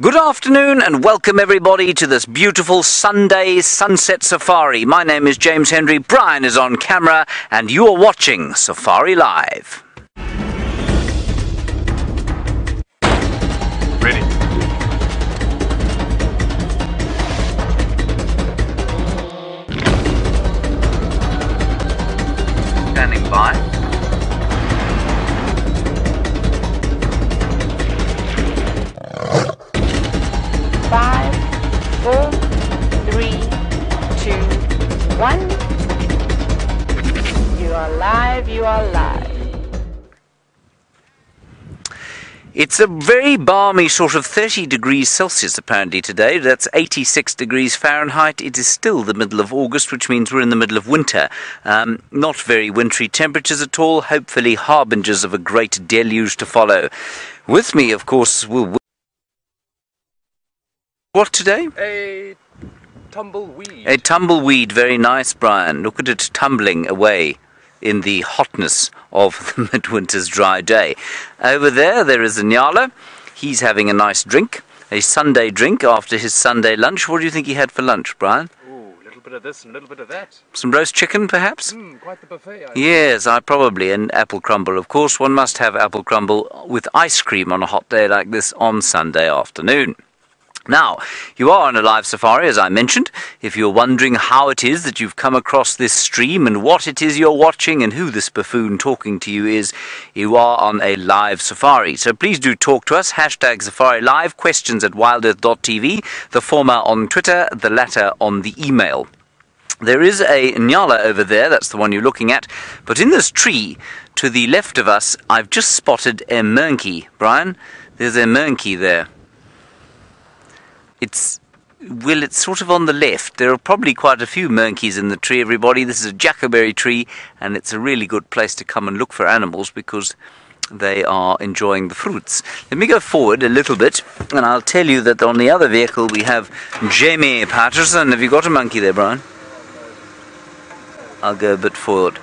Good afternoon and welcome everybody to this beautiful Sunday sunset safari. My name is James Henry, Brian is on camera and you are watching Safari Live. Ready. Standing by. Five, four, three, two, one. You are live, you are live. It's a very balmy sort of 30 degrees Celsius apparently today. That's 86 degrees Fahrenheit. It is still the middle of August, which means we're in the middle of winter. Not very wintry temperatures at all. Hopefully harbingers of a great deluge to follow. With me, of course, will... What today? A tumbleweed. A tumbleweed, very nice, Brian. Look at it tumbling away in the hotness of the midwinter's dry day. Over there is a Nyala. He's having a nice drink, a Sunday drink after his Sunday lunch. What do you think he had for lunch, Brian? Ooh, a little bit of this and a little bit of that. Some roast chicken, perhaps? Quite the buffet. Yes, probably. And apple crumble, of course. One must have apple crumble with ice cream on a hot day like this on Sunday afternoon. Now, you are on a live safari, as I mentioned. If you're wondering how it is that you've come across this stream and what it is you're watching and who this buffoon talking to you is, you are on a live safari. So please do talk to us. Hashtag Safari Live, questions at WildEarthTV, the former on Twitter, the latter on the email. There is a Nyala over there, that's the one you're looking at. But in this tree, to the left of us, I've just spotted a monkey. Brian, there's a monkey there. It's sort of on the left. There are probably quite a few monkeys in the tree, everybody. This is a jackberry tree, and it's a really good place to come and look for animals because they are enjoying the fruits. Let me go forward a little bit, and I'll tell you that on the other vehicle we have Djuma Patterson. Have you got a monkey there, Brian? I'll go a bit forward.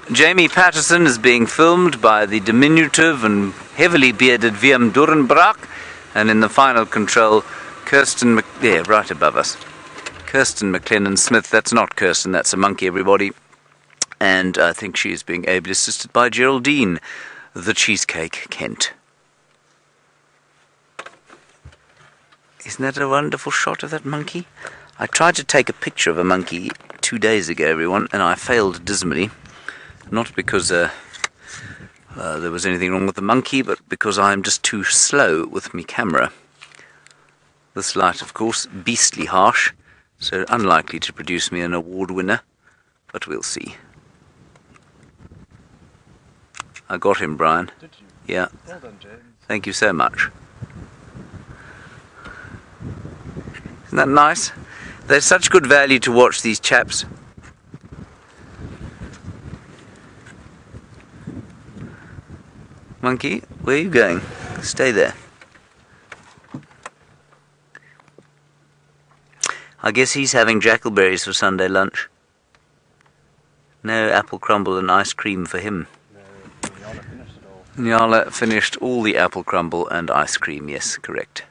Djuma Patterson is being filmed by the diminutive and heavily bearded Wiem Durenbrak, and in the final control, right above us. Kirsten McLennan Smith. That's not Kirsten, that's a monkey, everybody. And I think she is being ably assisted by Geraldine, the Cheesecake Kent. Isn't that a wonderful shot of that monkey? I tried to take a picture of a monkey 2 days ago, everyone, and I failed dismally. Not because there was anything wrong with the monkey, but because I'm just too slow with my camera. This light, of course, beastly harsh, so unlikely to produce me an award winner, but we'll see. I got him, Brian. Did you? Yeah. Well done, James. Thank you so much. Isn't that nice? They're such good value to watch, these chaps. Monkey, where are you going? Stay there. I guess he's having jackalberries for Sunday lunch. No apple crumble and ice cream for him. No, Nyala finished it all. Nyala finished all the apple crumble and ice cream, yes, correct.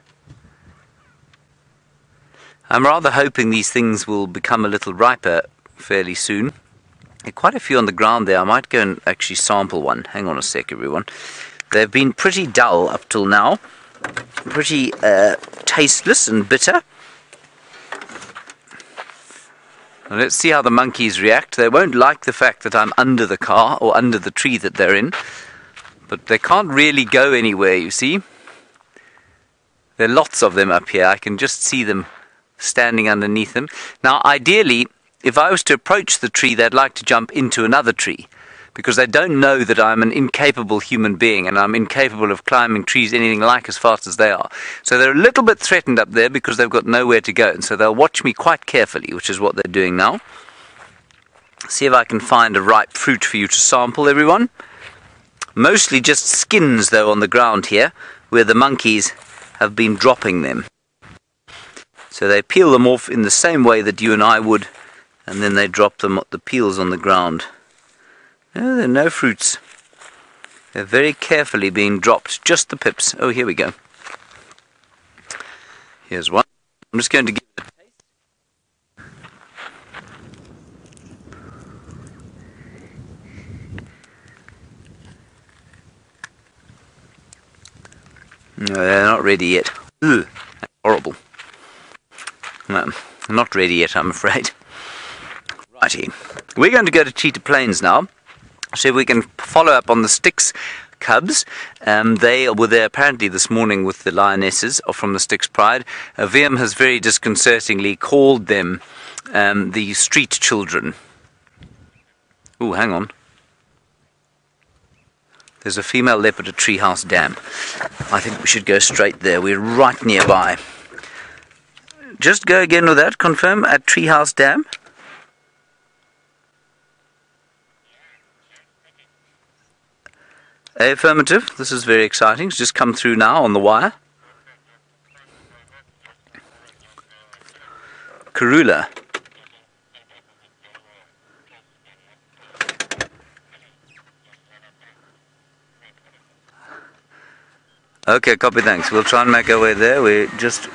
I'm rather hoping these things will become a little riper fairly soon. There are quite a few on the ground there. I might go and actually sample one. Hang on a sec, everyone. They've been pretty dull up till now. Pretty tasteless and bitter. Now let's see how the monkeys react. They won't like the fact that I'm under the car or under the tree that they're in. But they can't really go anywhere, you see. There are lots of them up here. I can just see them standing underneath them. Now, ideally, if I was to approach the tree, they'd like to jump into another tree, because they don't know that I'm an incapable human being and I'm incapable of climbing trees anything like as fast as they are. So they're a little bit threatened up there because they've got nowhere to go, and so they'll watch me quite carefully, which is what they're doing now. See if I can find a ripe fruit for you to sample, everyone. Mostly just skins, though, on the ground here, where the monkeys have been dropping them. So they peel them off in the same way that you and I would, and then they drop them, the peels on the ground. No, there are no fruits. They're very carefully being dropped, just the pips. Oh, here we go. Here's one. I'm just going to give it a taste. No, they're not ready yet. Ugh, that's horrible. No, not ready yet, I'm afraid. Righty. We're going to go to Cheetah Plains now, so we can follow up on the Styx cubs. They were there apparently this morning with the lionesses from the Styx Pride. VM has very disconcertingly called them the street children. Oh, hang on. There's a female leopard at Treehouse Dam. I think we should go straight there. We're right nearby. Just go again with that. Confirm at Treehouse Dam. Affirmative. This is very exciting. It's just come through now on the wire. Karula. Okay, copy, thanks. We'll try and make our way there. We're just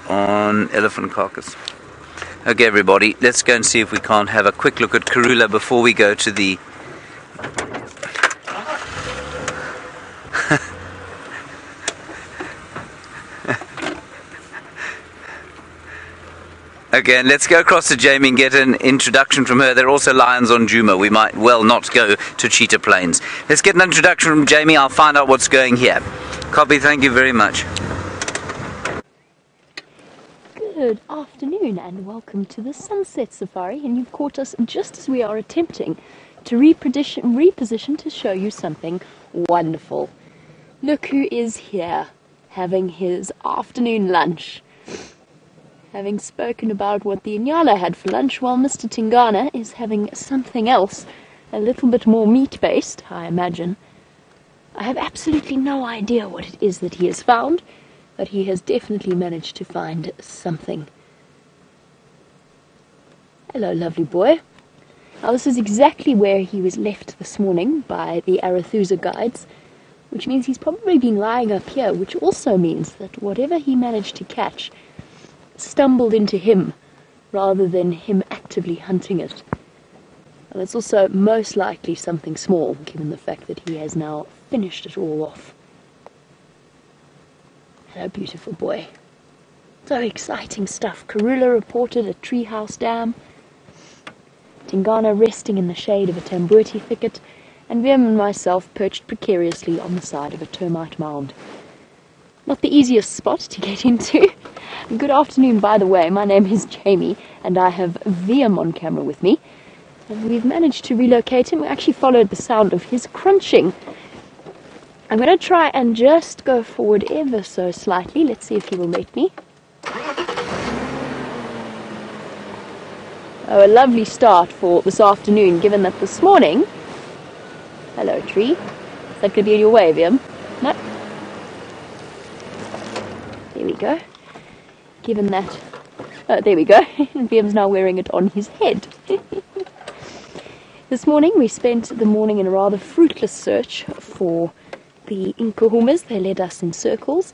on Elephant Carcass. Okay, everybody, let's go and see if we can't have a quick look at Karula before we go to the... Okay, and let's go across to Jamie and get an introduction from her. There are also lions on Djuma. We might well not go to Cheetah Plains. Let's get an introduction from Jamie. I'll find out what's going here. Copy, thank you very much. Good afternoon and welcome to the Sunset Safari, and you've caught us just as we are attempting to reposition to show you something wonderful. Look who is here, having his afternoon lunch. Having spoken about what the Nyala had for lunch, while Mr. Tingana is having something else, a little bit more meat-based, I imagine. I have absolutely no idea what it is that he has found, but he has definitely managed to find something. Hello, lovely boy. Now, this is exactly where he was left this morning by the Arathusa guides, which means he's probably been lying up here, which also means that whatever he managed to catch stumbled into him rather than him actively hunting it. And it's also most likely something small, given the fact that he has now finished it all off. Hello, beautiful boy. So exciting stuff. Karula reported at Treehouse Dam, Tingana resting in the shade of a tambuti thicket, and Vim and myself perched precariously on the side of a termite mound. Not the easiest spot to get into. Good afternoon, by the way. My name is Jamie, and I have VM on camera with me. And we've managed to relocate him. We actually followed the sound of his crunching. I'm going to try and just go forward ever so slightly. Let's see if he will let me. Oh, a lovely start for this afternoon, given that this morning... Hello, tree. Is that going to be in your way, VM? No? There we go. Given that... Oh, there we go. VM's now wearing it on his head. This morning we spent the morning in a rather fruitless search for the Nkuhumas. They led us in circles.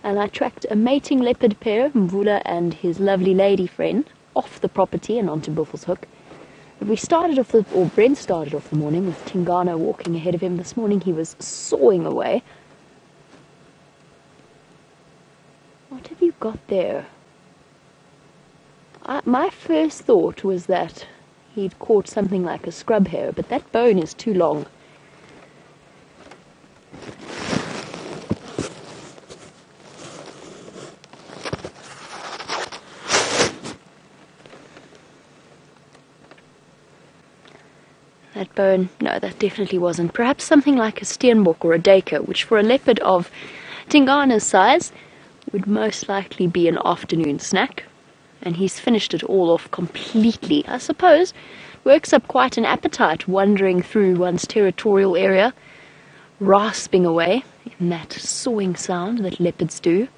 And I tracked a mating leopard pair, Mvula and his lovely lady friend, off the property and onto Buffelshoek. But we started off Brent started off the morning with Tingana walking ahead of him. This morning he was sawing away. What have you got there? My first thought was that he'd caught something like a scrub hare, but that bone is too long. That bone, no, that definitely wasn't. Perhaps something like a steenbok or a duiker, which for a leopard of Tingana's size would most likely be an afternoon snack. And he's finished it all off completely. I suppose works up quite an appetite wandering through one's territorial area, rasping away in that sawing sound that leopards do.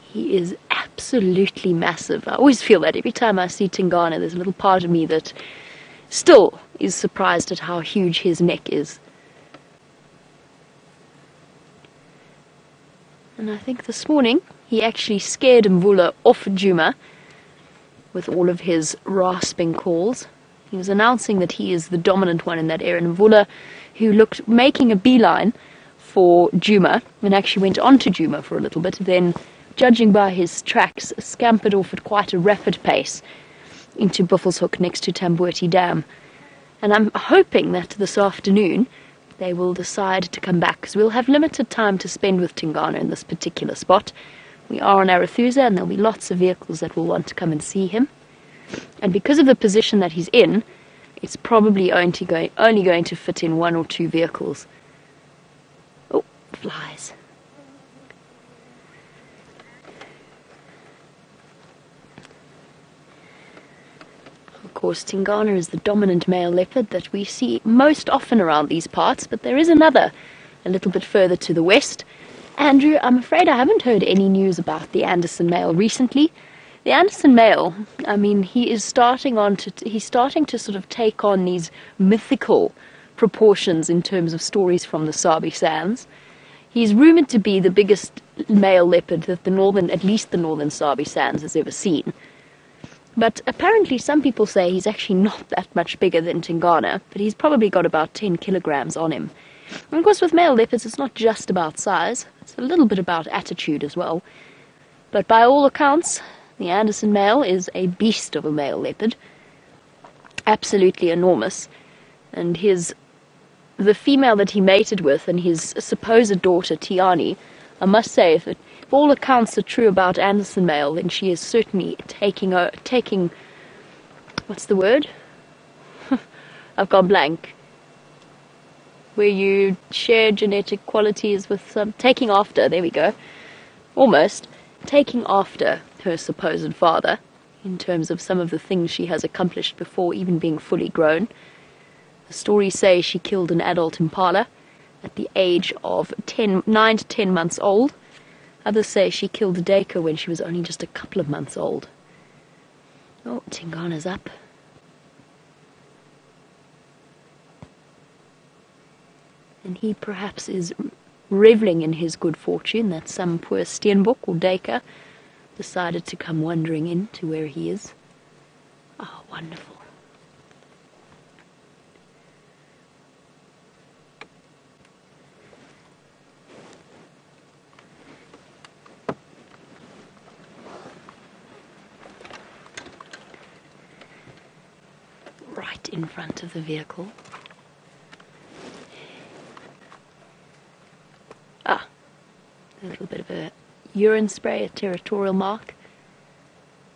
He is absolutely massive. I always feel that every time I see Tingana, there's a little part of me that still is surprised at how huge his neck is. And I think this morning he actually scared Mvula off Djuma with all of his rasping calls. He was announcing that he is the dominant one in that area. And Mvula, who looked making a beeline for Djuma, and actually went on to Djuma for a little bit, then, judging by his tracks, scampered off at quite a rapid pace into Buffelshoek next to Tambourti Dam. And I'm hoping that this afternoon they will decide to come back, because we'll have limited time to spend with Tingana in this particular spot. We are on Arathusa, and there'll be lots of vehicles that will want to come and see him. And because of the position that he's in, it's probably only going to fit in 1 or 2 vehicles. Oh, flies. Of course, Tingana is the dominant male leopard that we see most often around these parts, but there is another a little bit further to the west. Andrew, I'm afraid I haven't heard any news about the Anderson male recently. The Anderson male, I mean, he's starting to sort of take on these mythical proportions in terms of stories from the Sabi Sands. He's rumoured to be the biggest male leopard that at least the northern Sabi Sands has ever seen. But apparently some people say he's actually not that much bigger than Tingana, but he's probably got about 10 kilograms on him. And of course with male leopards it's not just about size, it's a little bit about attitude as well. But by all accounts, the Anderson male is a beast of a male leopard. Absolutely enormous. And the female that he mated with and his supposed daughter Tiani, I must say, if all accounts are true about Anderson male, then she is certainly taking what's the word? I've gone blank. Where you share genetic qualities with some, taking after, there we go. Almost. Taking after her supposed father, in terms of some of the things she has accomplished before even being fully grown. The stories say she killed an adult impala at the age of 9 to 10 months old. Others say she killed a Dacre when she was only just a couple of months old. Oh, Tingana's up. And he perhaps is reveling in his good fortune that some poor Steenbok or Dacre decided to come wandering in to where he is. Oh, wonderful. Right in front of the vehicle. Ah, a little bit of a urine spray, a territorial mark,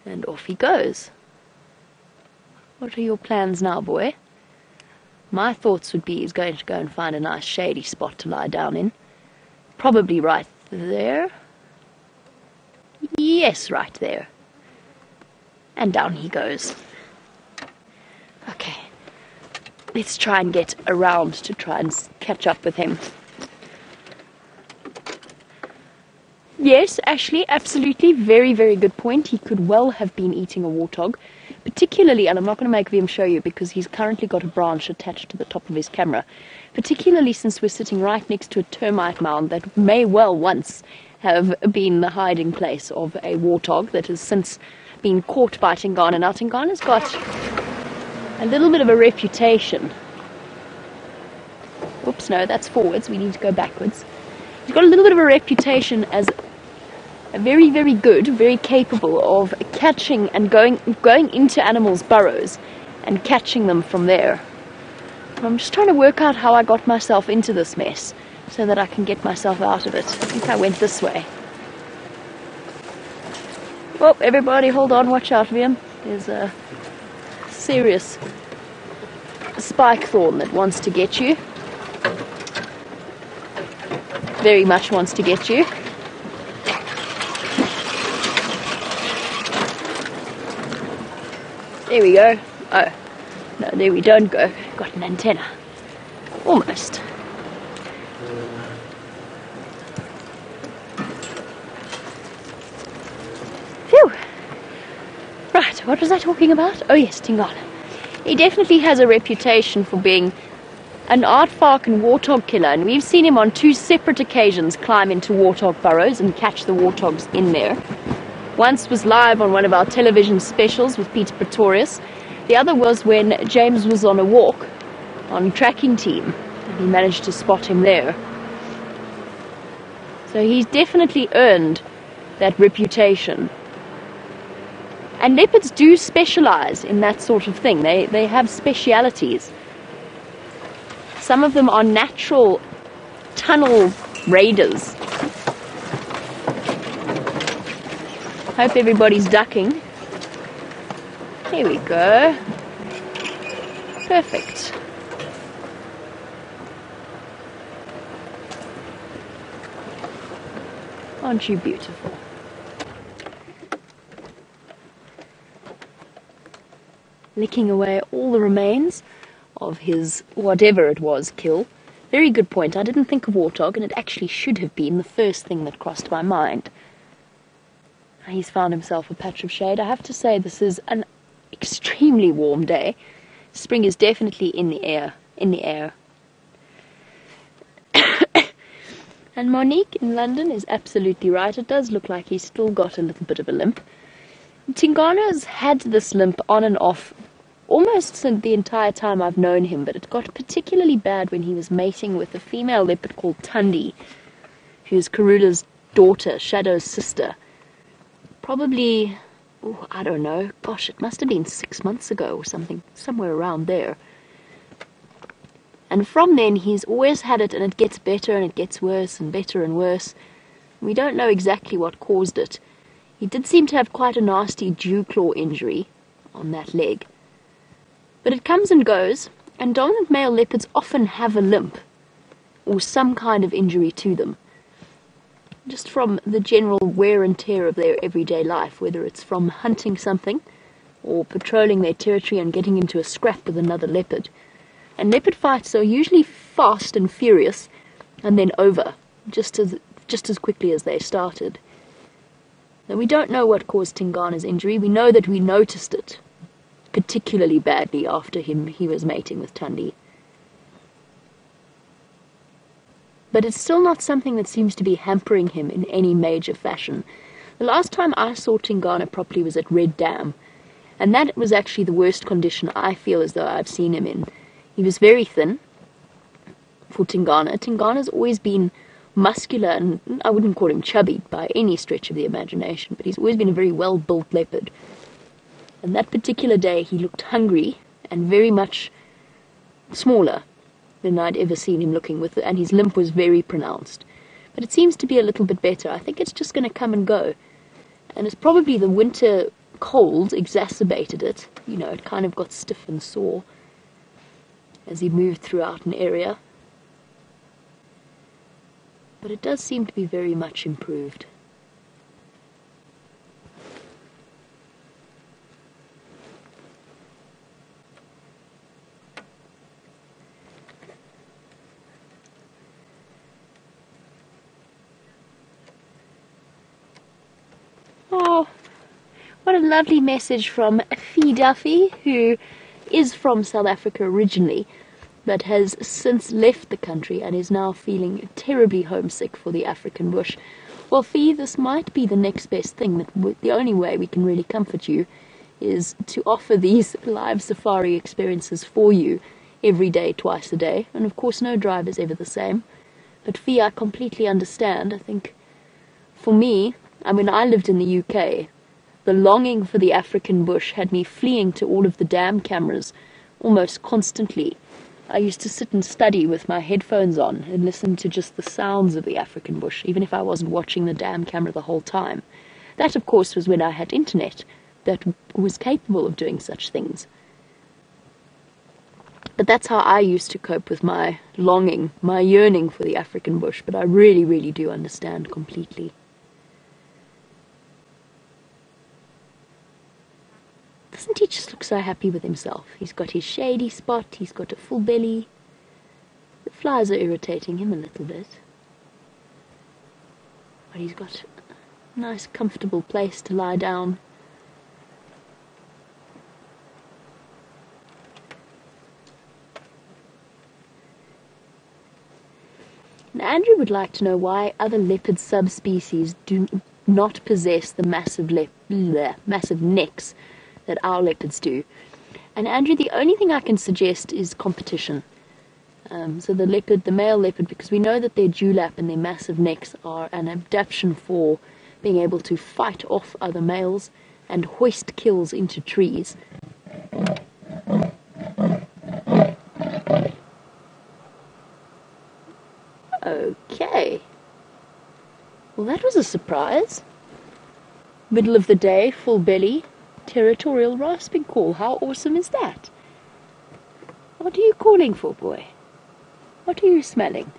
and off he goes. What are your plans now, boy? My thoughts would be he's going to go and find a nice shady spot to lie down in. Probably right there. Yes, right there. And down he goes. Okay, let's try and get around to try and catch up with him. Yes, actually, absolutely, very, very good point. He could well have been eating a warthog, particularly, and I'm not going to make Liam show you because he's currently got a branch attached to the top of his camera, particularly since we're sitting right next to a termite mound that may well once have been the hiding place of a warthog that has since been caught by Tingana. Now, Tingana's got a little bit of a reputation. Oops, no, that's forwards. We need to go backwards. He's got a little bit of a reputation as a very, very good, very capable of catching and going into animals' burrows and catching them from there. I'm just trying to work out how I got myself into this mess so that I can get myself out of it. I think I went this way. Oh, everybody hold on, watch out, Liam. There's a serious spike thorn that wants to get you. Very much wants to get you. There we go. Oh, no, there we don't go. Got an antenna. Almost. Phew. Right, what was I talking about? Oh yes, Tingana. He definitely has a reputation for being an aardvark and warthog killer, and we've seen him on 2 separate occasions climb into warthog burrows and catch the warthogs in there. Once was live on one of our television specials with Peter Pretorius. The other was when James was on a walk on tracking team, and he managed to spot him there. So he's definitely earned that reputation. And leopards do specialize in that sort of thing. They have specialities. Some of them are natural tunnel raiders. Hope everybody's ducking. Here we go. Perfect. Aren't you beautiful? Licking away all the remains of his whatever it was kill. Very good point. I didn't think of warthog, and it actually should have been the first thing that crossed my mind. He's found himself a patch of shade. I have to say this is an extremely warm day. Spring is definitely in the air. And Monique in London is absolutely right. It does look like he's still got a little bit of a limp. Tingana's had this limp on and off almost since the entire time I've known him, but it got particularly bad when he was mating with a female leopard called Tundi, who's Karula's daughter, Shadow's sister. Probably, I don't know, gosh, it must have been 6 months ago or something, somewhere around there. And from then, he's always had it, and it gets better and it gets worse and better and worse. We don't know exactly what caused it. He did seem to have quite a nasty dew claw injury on that leg. But it comes and goes, and dominant male leopards often have a limp or some kind of injury to them, just from the general wear and tear of their everyday life, whether it's from hunting something or patrolling their territory and getting into a scrap with another leopard. And leopard fights are usually fast and furious, and then over, just as quickly as they started. Now, we don't know what caused Tingana's injury. We know that we noticed it particularly badly after he was mating with Tundi. But it's still not something that seems to be hampering him in any major fashion. The last time I saw Tingana properly was at Red Dam, and that was actually the worst condition I feel as though I've seen him in. He was very thin for Tingana. Tingana's always been muscular, and I wouldn't call him chubby by any stretch of the imagination, but he's always been a very well-built leopard. And that particular day he looked hungry and very much smaller than I'd ever seen him looking, and his limp was very pronounced. But it seems to be a little bit better. I think it's just going to come and go. And it's probably the winter cold exacerbated it. You know, it kind of got stiff and sore as he moved throughout an area. But it does seem to be very much improved. Oh, what a lovely message from Fee Duffy, who is from South Africa originally, but has since left the country and is now feeling terribly homesick for the African bush. Well, Fee, this might be the next best thing. The only way we can really comfort you is to offer these live safari experiences for you every day, twice a day. And of course, no drive is ever the same. But Fee, I completely understand. I think for me, when I lived in the UK, the longing for the African bush had me fleeing to all of the dam cameras almost constantly. I used to sit and study with my headphones on and listen to just the sounds of the African bush, even if I wasn't watching the dam camera the whole time. That, of course, was when I had internet that was capable of doing such things. But that's how I used to cope with my longing, my yearning for the African bush, but I really, really do understand completely. Doesn't he just look so happy with himself? He's got his shady spot, he's got a full belly. The flies are irritating him a little bit. But he's got a nice comfortable place to lie down. Andrew would like to know why other leopard subspecies do not possess the massive necks that our leopards do. And Andrew, the only thing I can suggest is competition. So the male leopard, because we know that their dewlap and their massive necks are an adaptation for being able to fight off other males and hoist kills into trees. Okay. Well, that was a surprise. Middle of the day, full belly, territorial rasping call. How awesome is that? What are you calling for, boy? What are you smelling?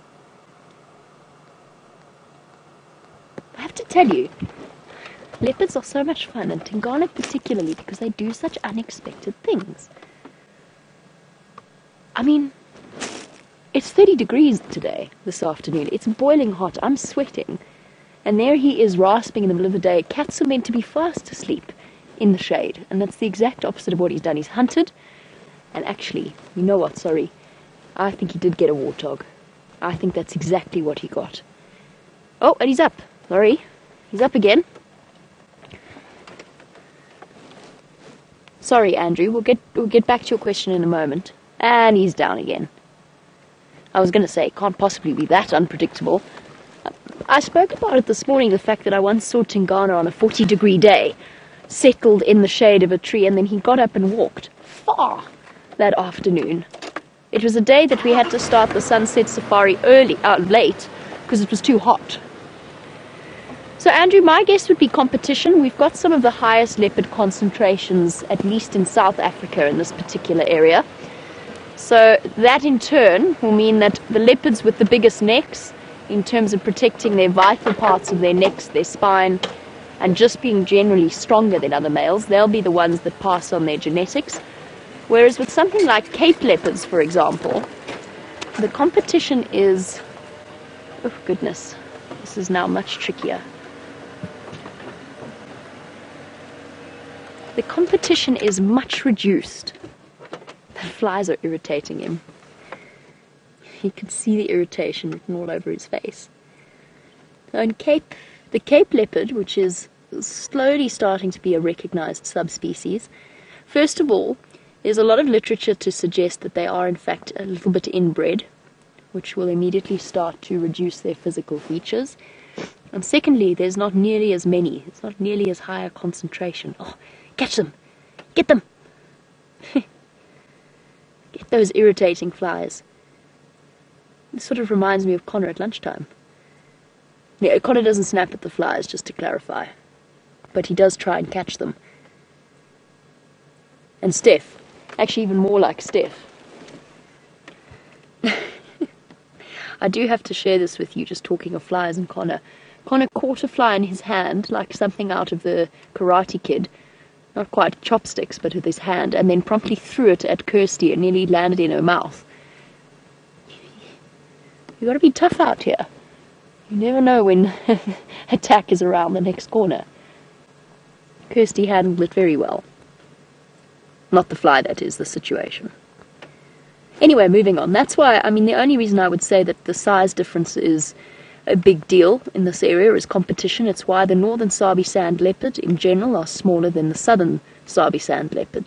I have to tell you, leopards are so much fun, and Tingana particularly, because they do such unexpected things. I mean, it's 30 degrees today, this afternoon. It's boiling hot. I'm sweating. And there he is rasping in the middle of the day. Cats are meant to be fast asleep in the shade. And that's the exact opposite of what he's done. He's hunted. And actually, you know what, sorry. I think he did get a warthog. I think that's exactly what he got. Oh, and he's up. Sorry. He's up again. Sorry, Andrew. We'll get back to your question in a moment. And he's down again. I was going to say, it can't possibly be that unpredictable. I spoke about it this morning, the fact that I once saw Tingana on a 40-degree day, settled in the shade of a tree, and then he got up and walked far that afternoon. It was a day that we had to start the sunset safari late, because it was too hot. So, Andrew, my guess would be competition. We've got some of the highest leopard concentrations, at least in South Africa, in this particular area. So that in turn will mean that the leopards with the biggest necks, in terms of protecting their vital parts of their necks, their spine, and just being generally stronger than other males, they'll be the ones that pass on their genetics. Whereas with something like Cape leopards, for example, the competition is... oh goodness, this is now much trickier. The competition is much reduced. The flies are irritating him. You can see the irritation written all over his face. Now in the Cape leopard, which is slowly starting to be a recognized subspecies, first of all, there's a lot of literature to suggest that they are in fact a little bit inbred, which will immediately start to reduce their physical features. And secondly, there's not nearly as many. It's not nearly as high a concentration. Oh, catch them! Get them! Get those irritating flies. This sort of reminds me of Connor at lunchtime. Yeah, Connor doesn't snap at the flies, just to clarify. But he does try and catch them. And Steph. Actually, even more like Steph. I do have to share this with you, just talking of flies and Connor. Connor caught a fly in his hand, like something out of the Karate Kid. Not quite chopsticks, but with his hand, and then promptly threw it at Kirsty and nearly landed in her mouth. You gotta be tough out here. You never know when attack is around the next corner. Kirsty handled it very well. Not the fly, that is, the situation. Anyway, moving on. That's why, I mean, the only reason I would say that the size difference is a big deal in this area is competition. It's why the northern Sabi sand leopard in general are smaller than the southern Sabi sand leopard,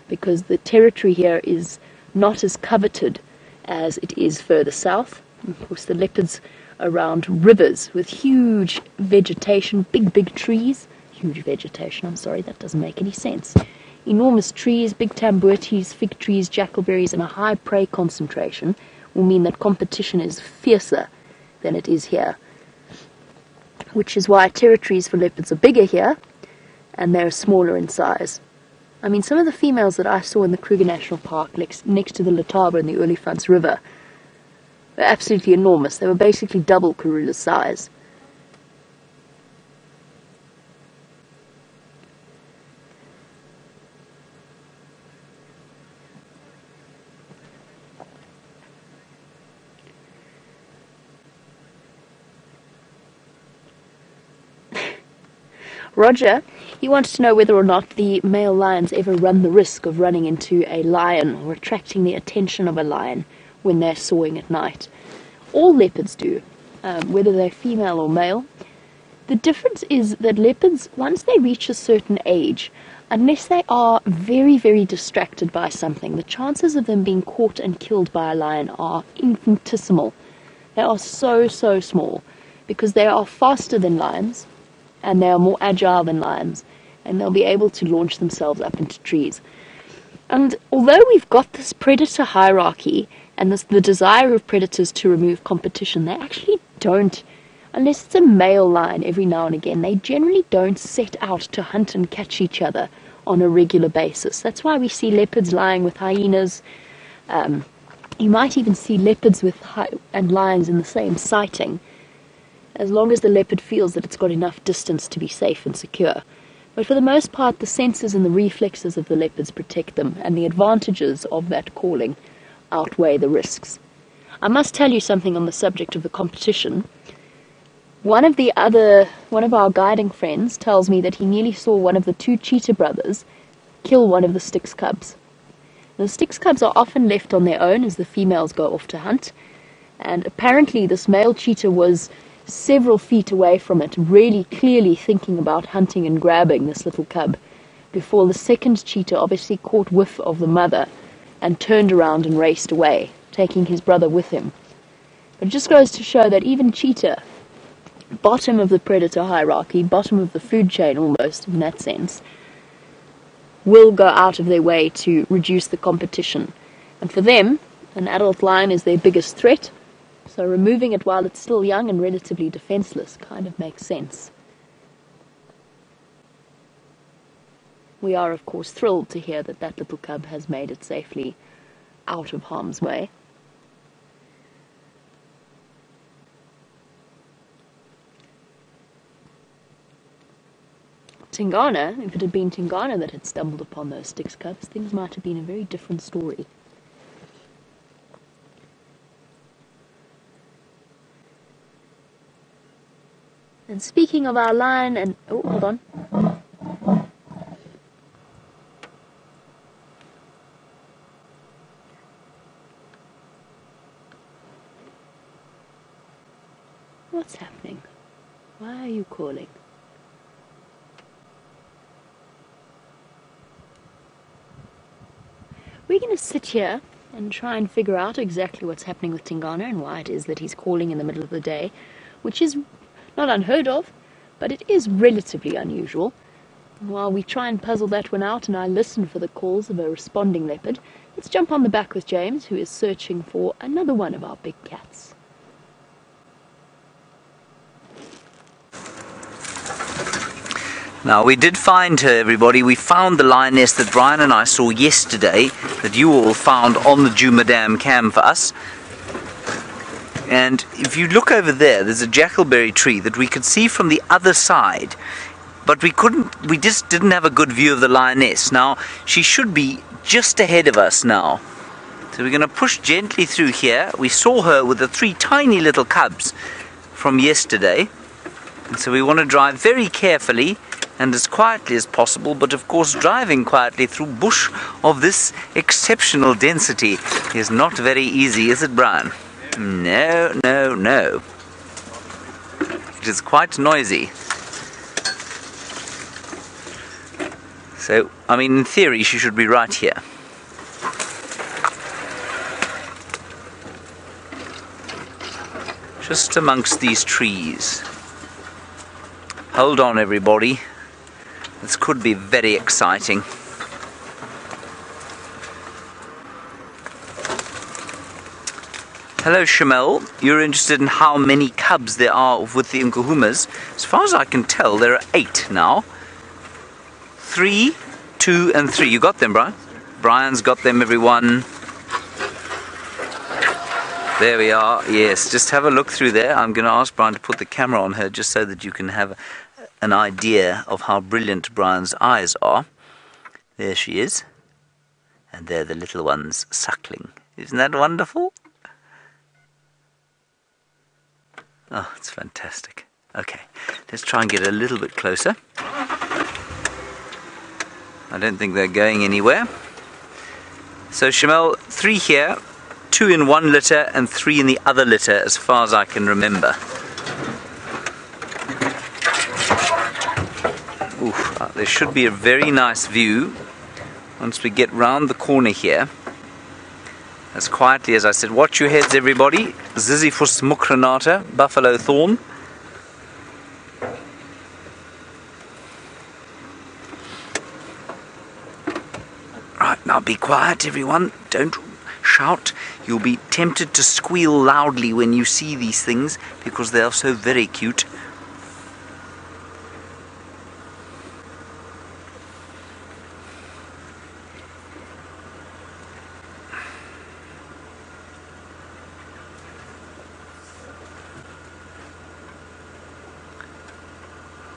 because the territory here is not as coveted as it is further south. Of course, the leopards around rivers with huge vegetation, big trees. Huge vegetation, I'm sorry, that doesn't make any sense. Enormous trees, big tambuerties, fig trees, jackalberries, and a high prey concentration will mean that competition is fiercer than it is here. Which is why territories for leopards are bigger here, and they're smaller in size. I mean, some of the females that I saw in the Kruger National Park next to the Letaba and the Olifants River were absolutely enormous. They were basically double Karula's size. Roger, he wants to know whether or not the male lions ever run the risk of running into a lion or attracting the attention of a lion when they're sawing at night. All leopards do. whether they're female or male. The difference is that leopards, once they reach a certain age, unless they are very, very distracted by something, the chances of them being caught and killed by a lion are infinitesimal. They are so, so small, because they are faster than lions, and they are more agile than lions, and they'll be able to launch themselves up into trees. And although we've got this predator hierarchy, and the desire of predators to remove competition, they actually don't, unless it's a male lion every now and again, they generally don't set out to hunt and catch each other on a regular basis. That's why we see leopards lying with hyenas. You might even see leopards and lions in the same sighting, as long as the leopard feels that it's got enough distance to be safe and secure. But for the most part, the senses and the reflexes of the leopards protect them, and the advantages of that calling outweigh the risks. I must tell you something on the subject of the competition. One of our guiding friends tells me that he nearly saw one of the two cheetah brothers kill one of the Styx cubs. The Styx cubs are often left on their own as the females go off to hunt, and apparently this male cheetah was several feet away from it, really clearly thinking about hunting and grabbing this little cub, before the second cheetah obviously caught whiff of the mother and turned around and raced away, taking his brother with him. But it just goes to show that even cheetah, bottom of the predator hierarchy, bottom of the food chain almost in that sense, will go out of their way to reduce the competition. And for them, an adult lion is their biggest threat, so removing it while it's still young and relatively defenseless kind of makes sense. We are, of course, thrilled to hear that that little cub has made it safely out of harm's way. Tingana, if it had been Tingana that had stumbled upon those Styx cubs, things might have been a very different story. And speaking of our lion and... oh, hold on. What's happening? Why are you calling? We're going to sit here and try and figure out exactly what's happening with Tingana and why it is that he's calling in the middle of the day, which is not unheard of, but it is relatively unusual. And while we try and puzzle that one out and I listen for the calls of a responding leopard, let's jump on the back with James, who is searching for another one of our big cats. Now, we did find her, everybody. We found the lioness that Brian and I saw yesterday, that you all found on the Djuma Dam cam for us. And if you look over there, there's a jackalberry tree that we could see from the other side, but we just didn't have a good view of the lioness. Now, she should be just ahead of us now. So we're going to push gently through here. We saw her with the 3 tiny little cubs from yesterday. And so we want to drive very carefully and as quietly as possible, but of course driving quietly through bush of this exceptional density is not very easy, is it, Brian? No, no, no. It is quite noisy. So, I mean, in theory, she should be right here. Just amongst these trees. Hold on, everybody. This could be very exciting. Hello, Shamel. You're interested in how many cubs there are with the Nkuhumas. As far as I can tell, there are 8 now. 3, 2, and 3. You got them, Brian? Brian's got them, everyone. There we are. Yes, just have a look through there. I'm going to ask Brian to put the camera on her just so that you can have an idea of how brilliant Brian's eyes are. There she is. And there the little ones suckling. Isn't that wonderful? Oh, it's fantastic. Okay, let's try and get a little bit closer. I don't think they're going anywhere. So Shamel, 3 here, 2 in one litter and 3 in the other litter as far as I can remember. There should be a very nice view once we get round the corner here. As quietly as I said, watch your heads everybody. Ziziphus mucronata, buffalo thorn. Right, now be quiet everyone, don't shout. You'll be tempted to squeal loudly when you see these things because they are so very cute.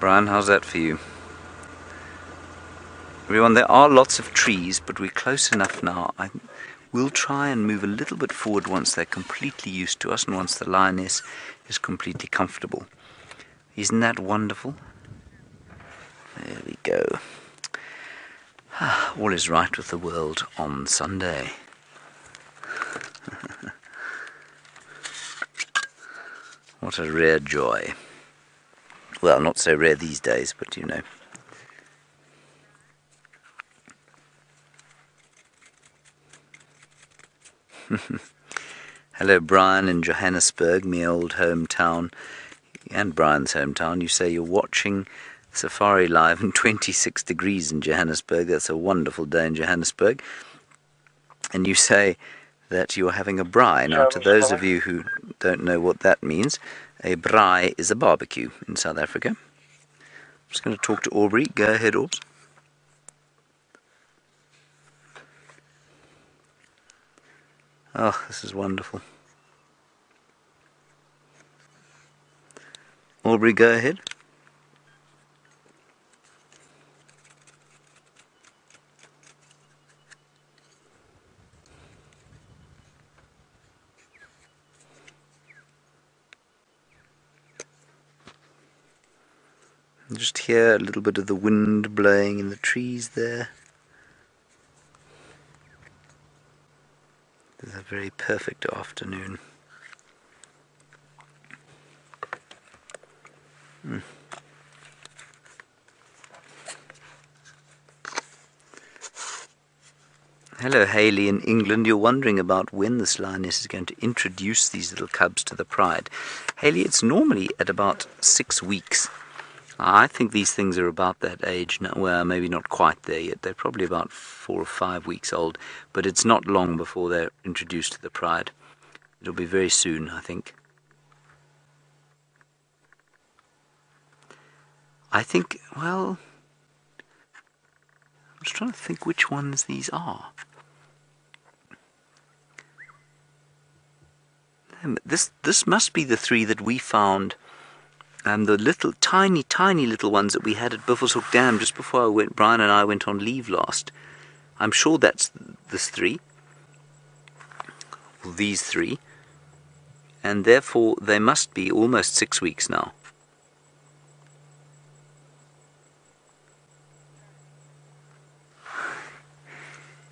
Brian, how's that for you? Everyone, there are lots of trees, but we're close enough now. We'll try and move a little bit forward once they're completely used to us and once the lioness is completely comfortable. Isn't that wonderful? There we go. All is right with the world on Sunday. What a rare joy. Well, not so rare these days, but you know. Hello Brian in Johannesburg, my old hometown, and Brian's hometown. You say you're watching Safari Live in 26 degrees in Johannesburg. That's a wonderful day in Johannesburg. And you say that you're having a braai. Now, to those of you who don't know what that means, a braai is a barbecue in South Africa. I'm just going to talk to Aubrey. Go ahead, Aubs. Oh, this is wonderful. Aubrey, go ahead. Just hear a little bit of the wind blowing in the trees there. It's a very perfect afternoon. Hello Hayley in England. You're wondering about when this lioness is going to introduce these little cubs to the pride. Hayley, it's normally at about 6 weeks. I think these things are about that age now. Well, maybe not quite there yet. They're probably about 4 or 5 weeks old, but it's not long before they're introduced to the pride. It'll be very soon, I think. I think, well, I'm just trying to think which ones these are. This must be the 3 that we found. The little, tiny little ones that we had at Buffelshoek Dam just before Brian and I went on leave last. I'm sure that's this 3. Well, these 3. And therefore they must be almost 6 weeks now.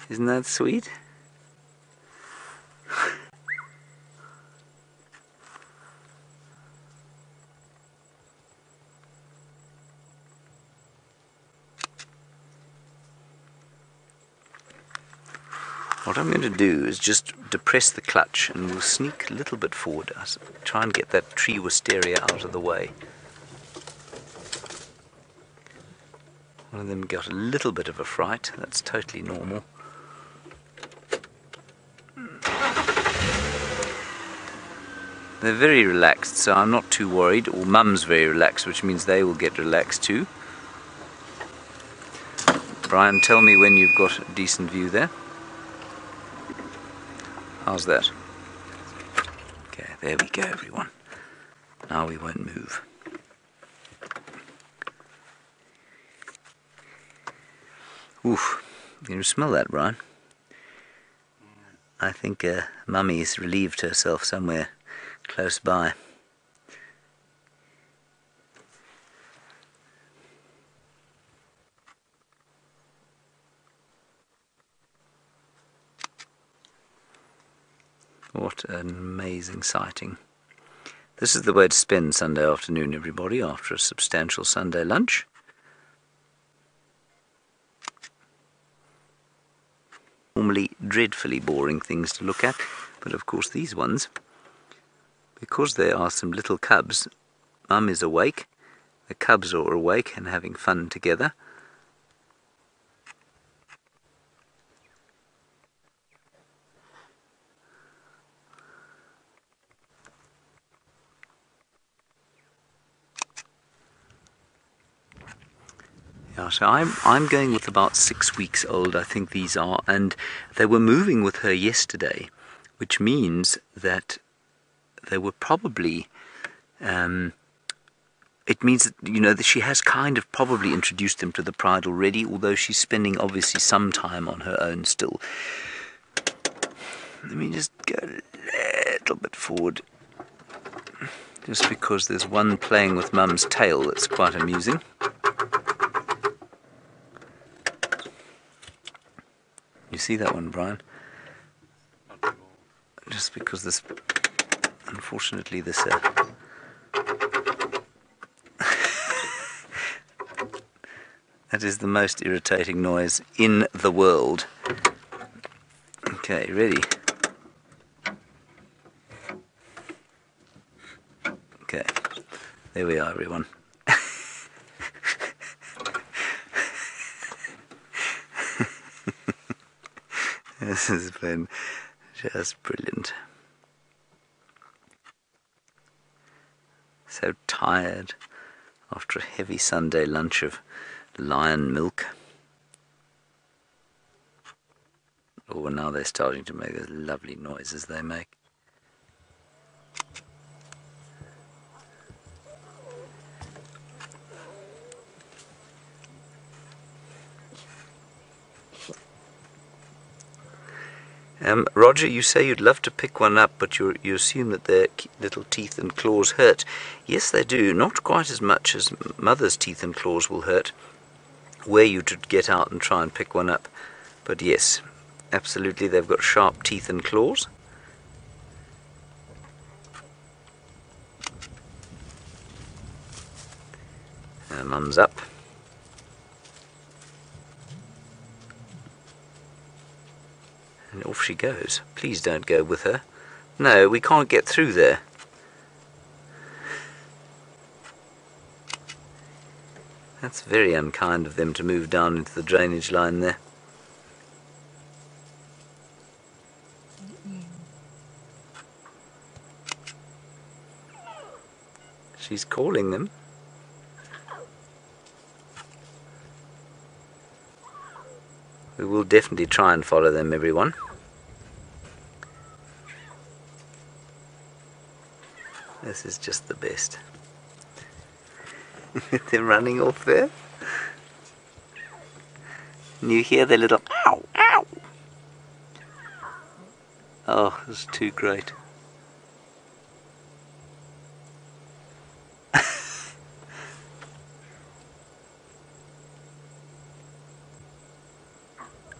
Isn't that sweet? What I'm going to do is just depress the clutch and we'll sneak a little bit forward. Try and get that tree wisteria out of the way. One of them got a little bit of a fright. That's totally normal. They're very relaxed, so I'm not too worried. Or Mum's very relaxed, which means they will get relaxed too. Brian, tell me when you've got a decent view there. How's that? Okay, there we go, everyone. Now we won't move. Oof, can you smell that, Brian? I think Mummy's relieved herself somewhere close by. What an amazing sighting. This is the way to spend Sunday afternoon, everybody, after a substantial Sunday lunch. normally dreadfully boring things to look at, but of course these ones, because there are some little cubs, Mum is awake, the cubs are awake and having fun together. Yeah, so I'm going with about 6 weeks old, I think these are, and they were moving with her yesterday, which means that they were probably, it means that, you know, that she has kind of probably introduced them to the pride already, although she's spending obviously some time on her own still. Let me just go a little bit forward, just because there's one playing with Mum's tail that's quite amusing. You see that one, Brian? Just because this, unfortunately, this that is the most irritating noise in the world. Okay, ready? Okay, there we are, everyone. This has been just brilliant. So tired after a heavy Sunday lunch of lion milk. Oh, now they're starting to make those lovely noises they make. Roger, you say you'd love to pick one up, but you assume that their little teeth and claws hurt. Yes, they do. Not quite as much as Mother's teeth and claws will hurt, where you should get out and try and pick one up. But yes, absolutely, they've got sharp teeth and claws. Mum's up. And off she goes. Please don't go with her. No, we can't get through there. That's very unkind of them to move down into the drainage line there. She's calling them. We will definitely try and follow them, everyone. This is just the best. They're running off there. And you hear the little ow, ow. Oh, this is too great.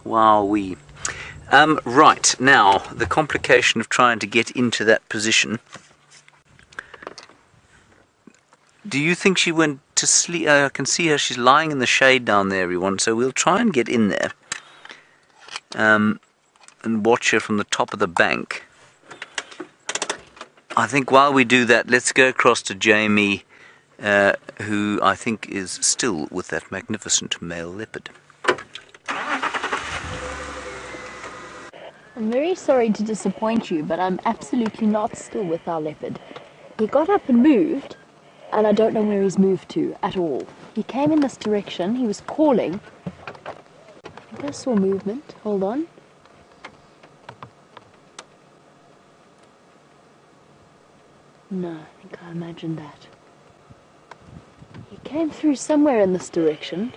Wowee. Right, now, the complication of trying to get into that position. Do you think she went to sleep? I can see her, she's lying in the shade down there, everyone, so we'll try and get in there. And watch her from the top of the bank. I think while we do that, let's go across to Jamie, who I think is still with that magnificent male leopard. I'm very sorry to disappoint you, but I'm absolutely not still with our leopard. He got up and moved, and I don't know where he's moved to at all. He came in this direction, he was calling. I think I saw movement. Hold on. No, I think I imagined that. He came through somewhere in this direction.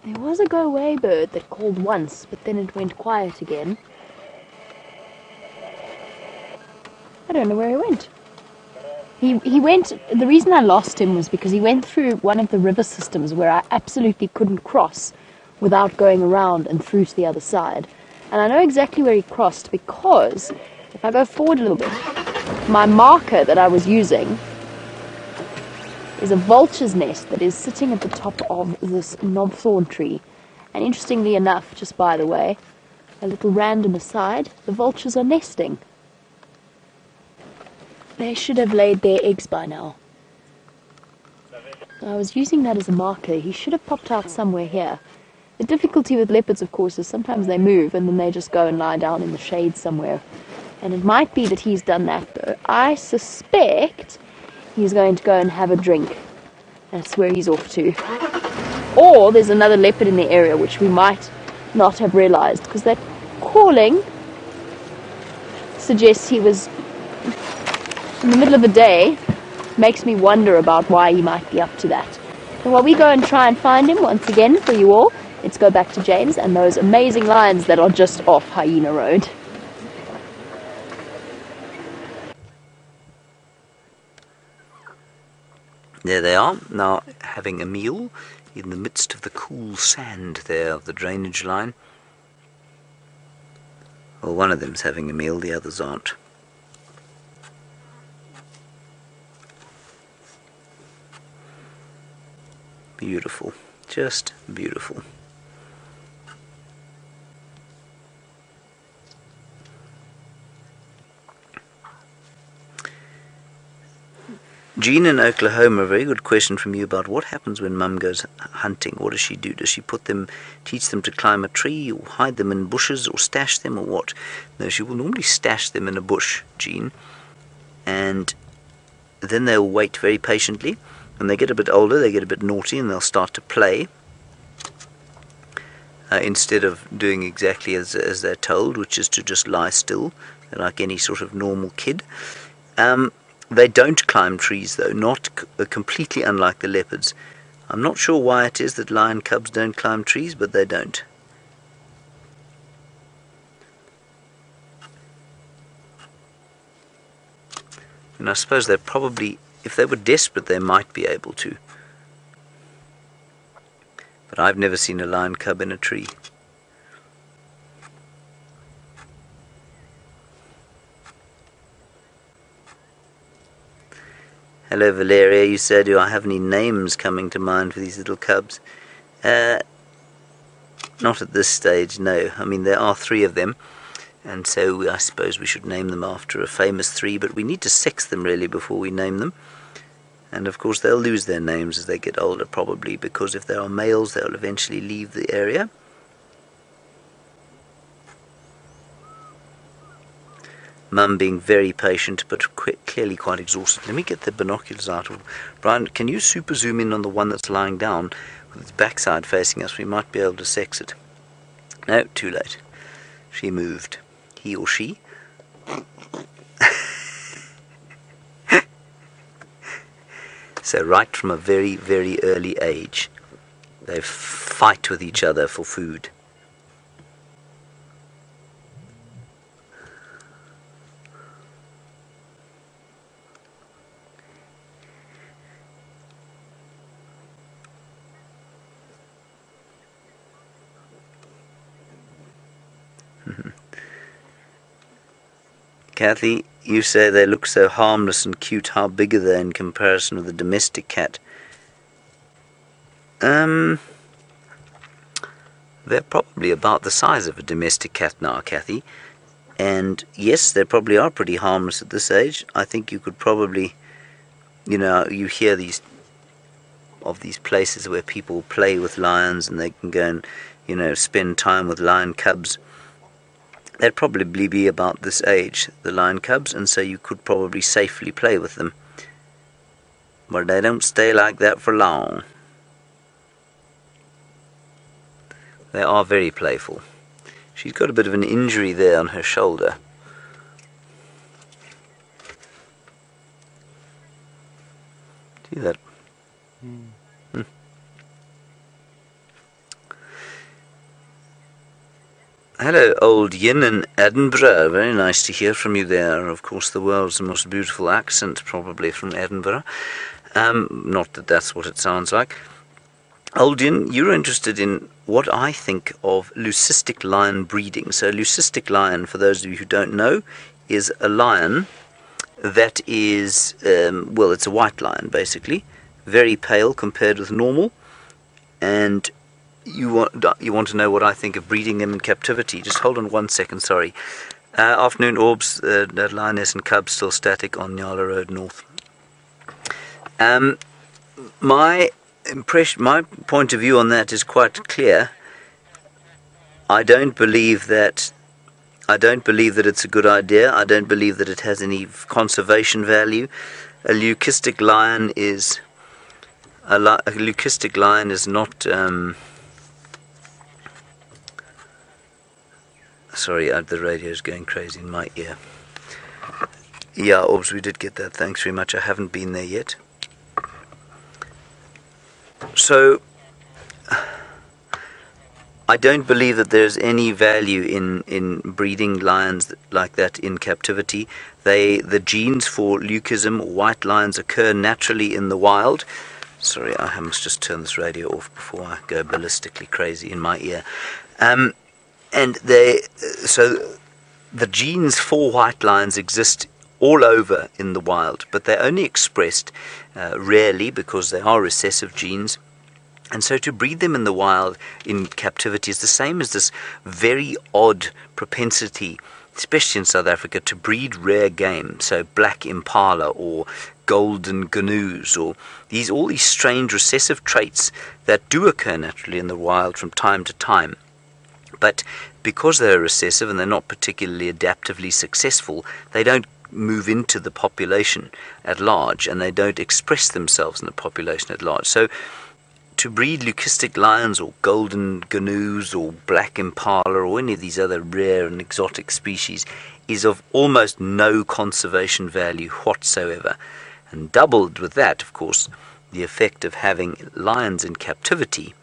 There was a go-away bird that called once, but then it went quiet again. I don't know where he went. He went, the reason I lost him was because he went through one of the river systems where I absolutely couldn't cross without going around and through to the other side. And I know exactly where he crossed because, if I go forward a little bit, my marker that I was using is a vulture's nest that is sitting at the top of this knobthorn tree. And interestingly enough, just by the way, a little random aside, the vultures are nesting. They should have laid their eggs by now. So I was using that as a marker. He should have popped out somewhere here. The difficulty with leopards, of course, is sometimes they move and then they just go and lie down in the shade somewhere. And it might be that he's done that, though. I suspect he's going to go and have a drink. That's where he's off to. Or there's another leopard in the area, which we might not have realized, because that calling suggests he was in the middle of the day. Makes me wonder about why he might be up to that. And while we go and try and find him once again for you all, let's go back to James and those amazing lions that are just off Hyena Road. There they are, now having a meal in the midst of the cool sand there of the drainage line. Well, one of them's having a meal, the others aren't. Beautiful, just beautiful. Jean in Oklahoma, a very good question from you about what happens when Mum goes hunting. What does she do? Does she teach them to climb a tree, or hide them in bushes, or stash them, or what? No, she will normally stash them in a bush, Jean, and then they'll wait very patiently. When they get a bit older, they get a bit naughty, and they'll start to play instead of doing exactly as they're told, which is to just lie still, like any sort of normal kid. They don't climb trees, though, not completely unlike the leopards. I'm not sure why it is that lion cubs don't climb trees, but they don't. And I suppose they're probably, if they were desperate, they might be able to. But I've never seen a lion cub in a tree. Hello Valeria, you said, do I have any names coming to mind for these little cubs? Not at this stage, no. I mean, there are 3 of them, and so I suppose we should name them after a famous 3, but we need to sex them really before we name them. And of course they'll lose their names as they get older, probably, because if they are males they'll eventually leave the area. Mum being very patient, but clearly quite exhausted. Let me get the binoculars out. Brian, can you super zoom in on the one that's lying down with its backside facing us? We might be able to sex it. No, too late. She moved. He or she. So right from a very, very early age, they fight with each other for food. Kathy, you say they look so harmless and cute. How big are they in comparison with a domestic cat? They're probably about the size of a domestic cat now, Kathy. And yes, they probably are pretty harmless at this age. I think you could probably, you know, you hear these places where people play with lions and they can go and, you know, spend time with lion cubs. They'd probably be about this age, the lion cubs, and so you could probably safely play with them. But they don't stay like that for long. They are very playful. She's got a bit of an injury there on her shoulder. See that? Hello, old Yin in Edinburgh. Very nice to hear from you there. Of course, the world's most beautiful accent, probably from Edinburgh. Not that that's what it sounds like. Old Yin, you're interested in what I think of leucistic lion breeding. So leucistic lion, for those of you who don't know, is a lion that is, well, it's a white lion, basically, very pale compared with normal, and you want to know what I think of breeding them in captivity. Just hold on 1 second, sorry. Afternoon, Orbs, that lioness and cub still static on Nyala Road North. My point of view on that is quite clear. I don't believe that it's a good idea. I don't believe that it has any conservation value. A leucistic lion is not. Sorry, the radio's going crazy in my ear. Yeah, Orbs, we did get that. Thanks very much. I haven't been there yet. So, I don't believe that there's any value in breeding lions like that in captivity. The genes for leucism, or white lions, occur naturally in the wild. Sorry, I must just turn this radio off before I go ballistically crazy in my ear. So the genes for white lions exist all over in the wild, but they're only expressed rarely because they are recessive genes. And so to breed them in the wild in captivity is the same as this very odd propensity, especially in South Africa, to breed rare game. So black impala or golden gnus, or all these strange recessive traits that do occur naturally in the wild from time to time. But because they're recessive and they're not particularly adaptively successful, they don't move into the population at large, and they don't express themselves in the population at large. So to breed leucistic lions or golden gnus or black impala or any of these other rare and exotic species is of almost no conservation value whatsoever. And doubled with that, of course, the effect of having lions in captivity,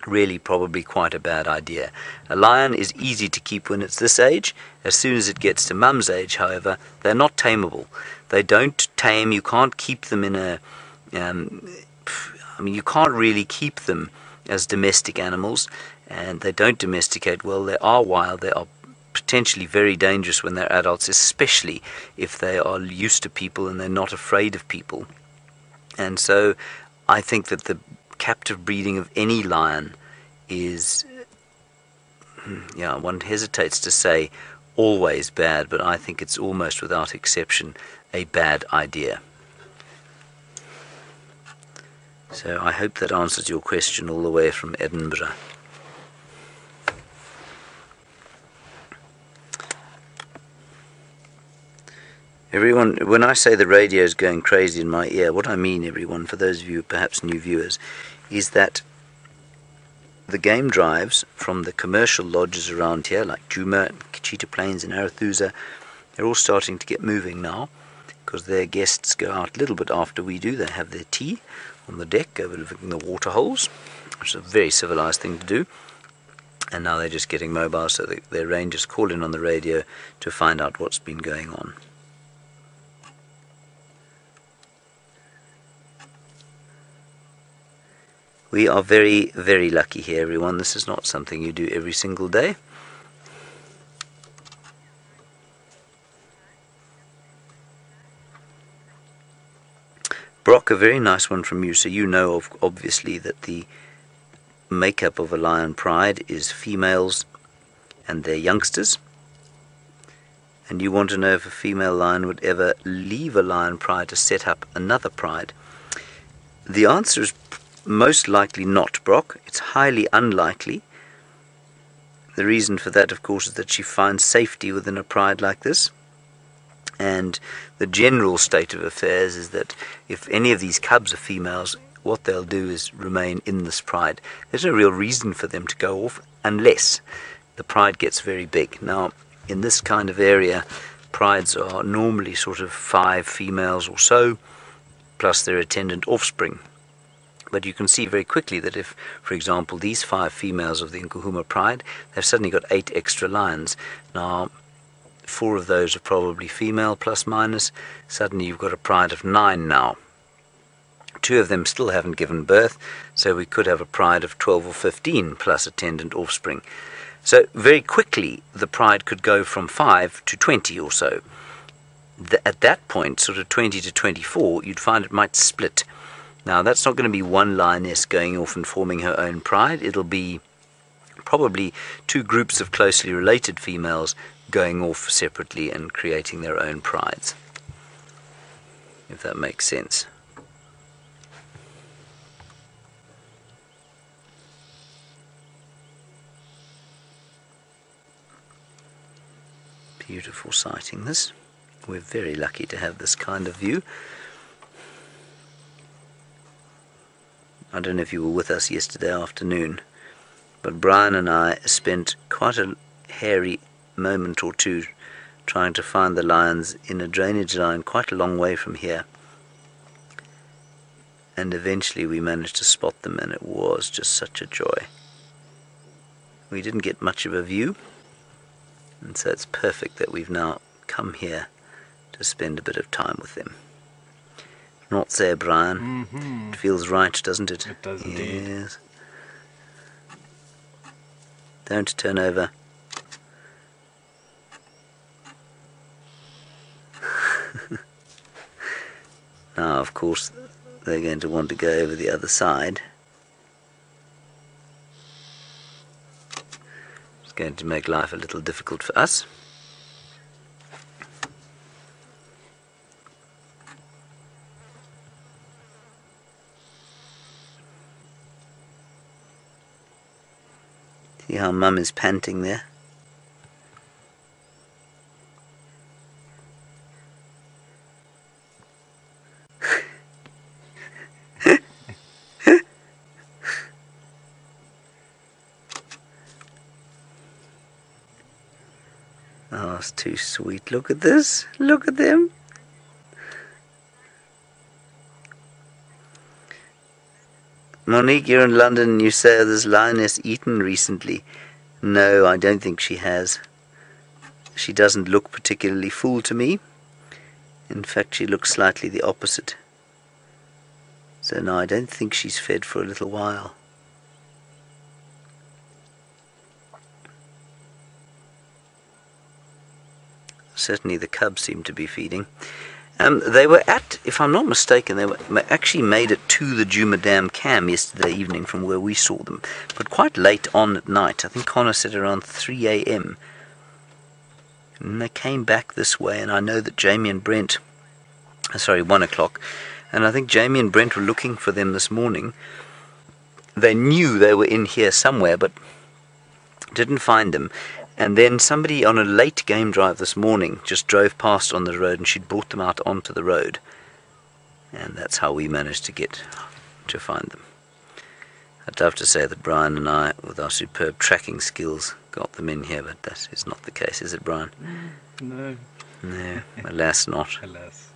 really probably quite a bad idea. A lion is easy to keep when it's this age. As soon as it gets to mum's age, however, they're not tameable. They don't tame. You can't keep them in a... you can't really keep them as domestic animals, and they don't domesticate well. They are wild. They are potentially very dangerous when they're adults, especially if they are used to people and they're not afraid of people. And so I think that the captive breeding of any lion is, one hesitates to say always bad, but I think it's almost without exception a bad idea. So I hope that answers your question all the way from Edinburgh. Everyone, when I say the radio is going crazy in my ear, what I mean, everyone, for those of you perhaps new viewers, is that the game drives from the commercial lodges around here, like Djuma, Cheetah Plains and Arathusa, they're all starting to get moving now, because their guests go out a little bit after we do. They have their tea on the deck overlooking the water holes, which is a very civilized thing to do. And now they're just getting mobile, so their rangers call in on the radio to find out what's been going on. We are very, very lucky here, everyone. This is not something you do every single day. Brock, a very nice one from you. So you know, obviously, that the makeup of a lion pride is females and their youngsters. And you want to know if a female lion would ever leave a lion pride to set up another pride. The answer is most likely not, Brock. It's highly unlikely. The reason for that, of course, is that she finds safety within a pride like this. And the general state of affairs is that if any of these cubs are females, what they'll do is remain in this pride. There's no real reason for them to go off unless the pride gets very big. Now, in this kind of area, prides are normally sort of 5 females or so, plus their attendant offspring. But you can see very quickly that if, for example, these 5 females of the Nkuhuma pride, they've suddenly got 8 extra lions. Now, 4 of those are probably female, plus minus. Suddenly you've got a pride of 9 now. 2 of them still haven't given birth, so we could have a pride of 12 or 15 plus attendant offspring. So very quickly the pride could go from 5 to 20 or so. At that point, sort of 20 to 24, you'd find it might split. Now that's not going to be one lioness going off and forming her own pride. It'll be probably two groups of closely related females going off separately and creating their own prides, if that makes sense. Beautiful sighting this. We're very lucky to have this kind of view. I don't know if you were with us yesterday afternoon, but Brian and I spent quite a hairy moment or two trying to find the lions in a drainage line quite a long way from here. And eventually we managed to spot them, and it was just such a joy. We didn't get much of a view, and so it's perfect that we've now come here to spend a bit of time with them. Not so, Brian. Mm-hmm. It feels right, doesn't it? It does indeed. Yes. Don't turn over. Now, of course, they're going to want to go over the other side. It's going to make life a little difficult for us. See how Mum is panting there? Oh, it's too sweet. Look at this. Look at them. Monique, you're in London and you say this lioness eaten recently. No, I don't think she has. She doesn't look particularly full to me. In fact, she looks slightly the opposite. So no, I don't think she's fed for a little while. Certainly the cubs seem to be feeding. They were at, if I'm not mistaken, they were actually made it to the Djuma Dam Cam yesterday evening from where we saw them, but quite late on at night. I think Connor said around 3 a.m. And they came back this way, and I know that Jamie and Brent, 1 o'clock, and I think Jamie and Brent were looking for them this morning. They knew they were in here somewhere, but didn't find them. And then somebody on a late game drive this morning just drove past on the road, and she'd brought them out onto the road. And that's how we managed to find them. I'd love to say that Brian and I, with our superb tracking skills, got them in here, but that is not the case, is it, Brian? No. No, alas not. Alas.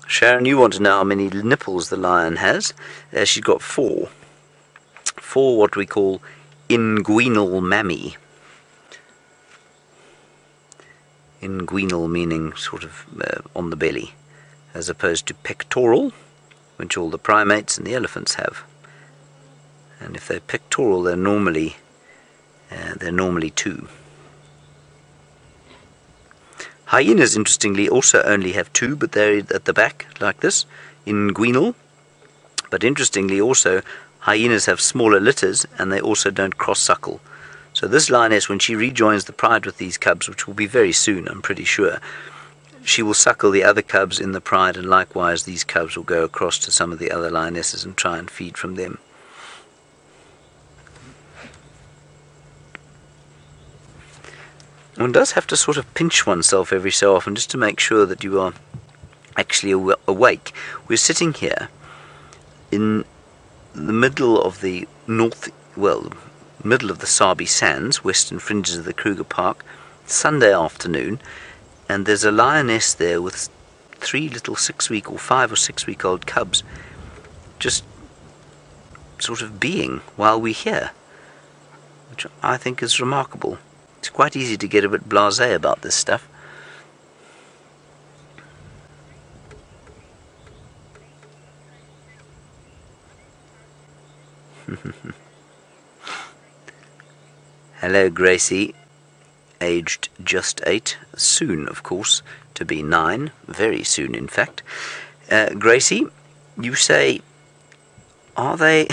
Sharon, you want to know how many nipples the lion has? She's got 4. 4 what we call inguinal mammae. Inguinal meaning sort of on the belly, as opposed to pectoral, which all the primates and the elephants have. And if they're pectoral, they're normally 2. Hyenas, interestingly, also only have 2, but they're at the back, like this, inguinal. But interestingly also, hyenas have smaller litters, and they also don't cross-suckle. So this lioness, when she rejoins the pride with these cubs, which will be very soon, I'm pretty sure, she will suckle the other cubs in the pride, and likewise these cubs will go across to some of the other lionesses and try and feed from them. One does have to sort of pinch oneself every so often just to make sure that you are actually awake. We're sitting here in the middle of the middle of the Sabi Sands, western fringes of the Kruger Park, Sunday afternoon, and there's a lioness there with 3 little 6-week or 5 or 6-week-old cubs just sort of being while we're here, which I think is remarkable. It's quite easy to get a bit blasé about this stuff. Hello, Gracie. aged just 8, soon of course to be 9, very soon in fact. Gracie, you say, are they,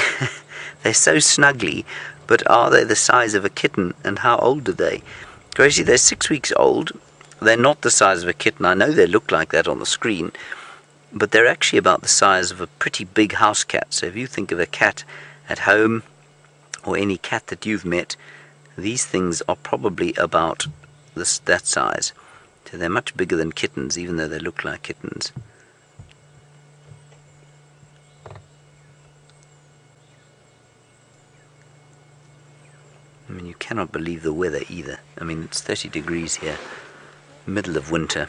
they're so snuggly, but are they the size of a kitten, and how old are they? Gracie, they're 6 weeks old. They're not the size of a kitten. I know they look like that on the screen, but they're actually about the size of a pretty big house cat. So if you think of a cat at home, or any cat that you've met, these things are probably about that size. So they're much bigger than kittens, even though they look like kittens. I mean, you cannot believe the weather either. I mean, it's 30 degrees here, middle of winter.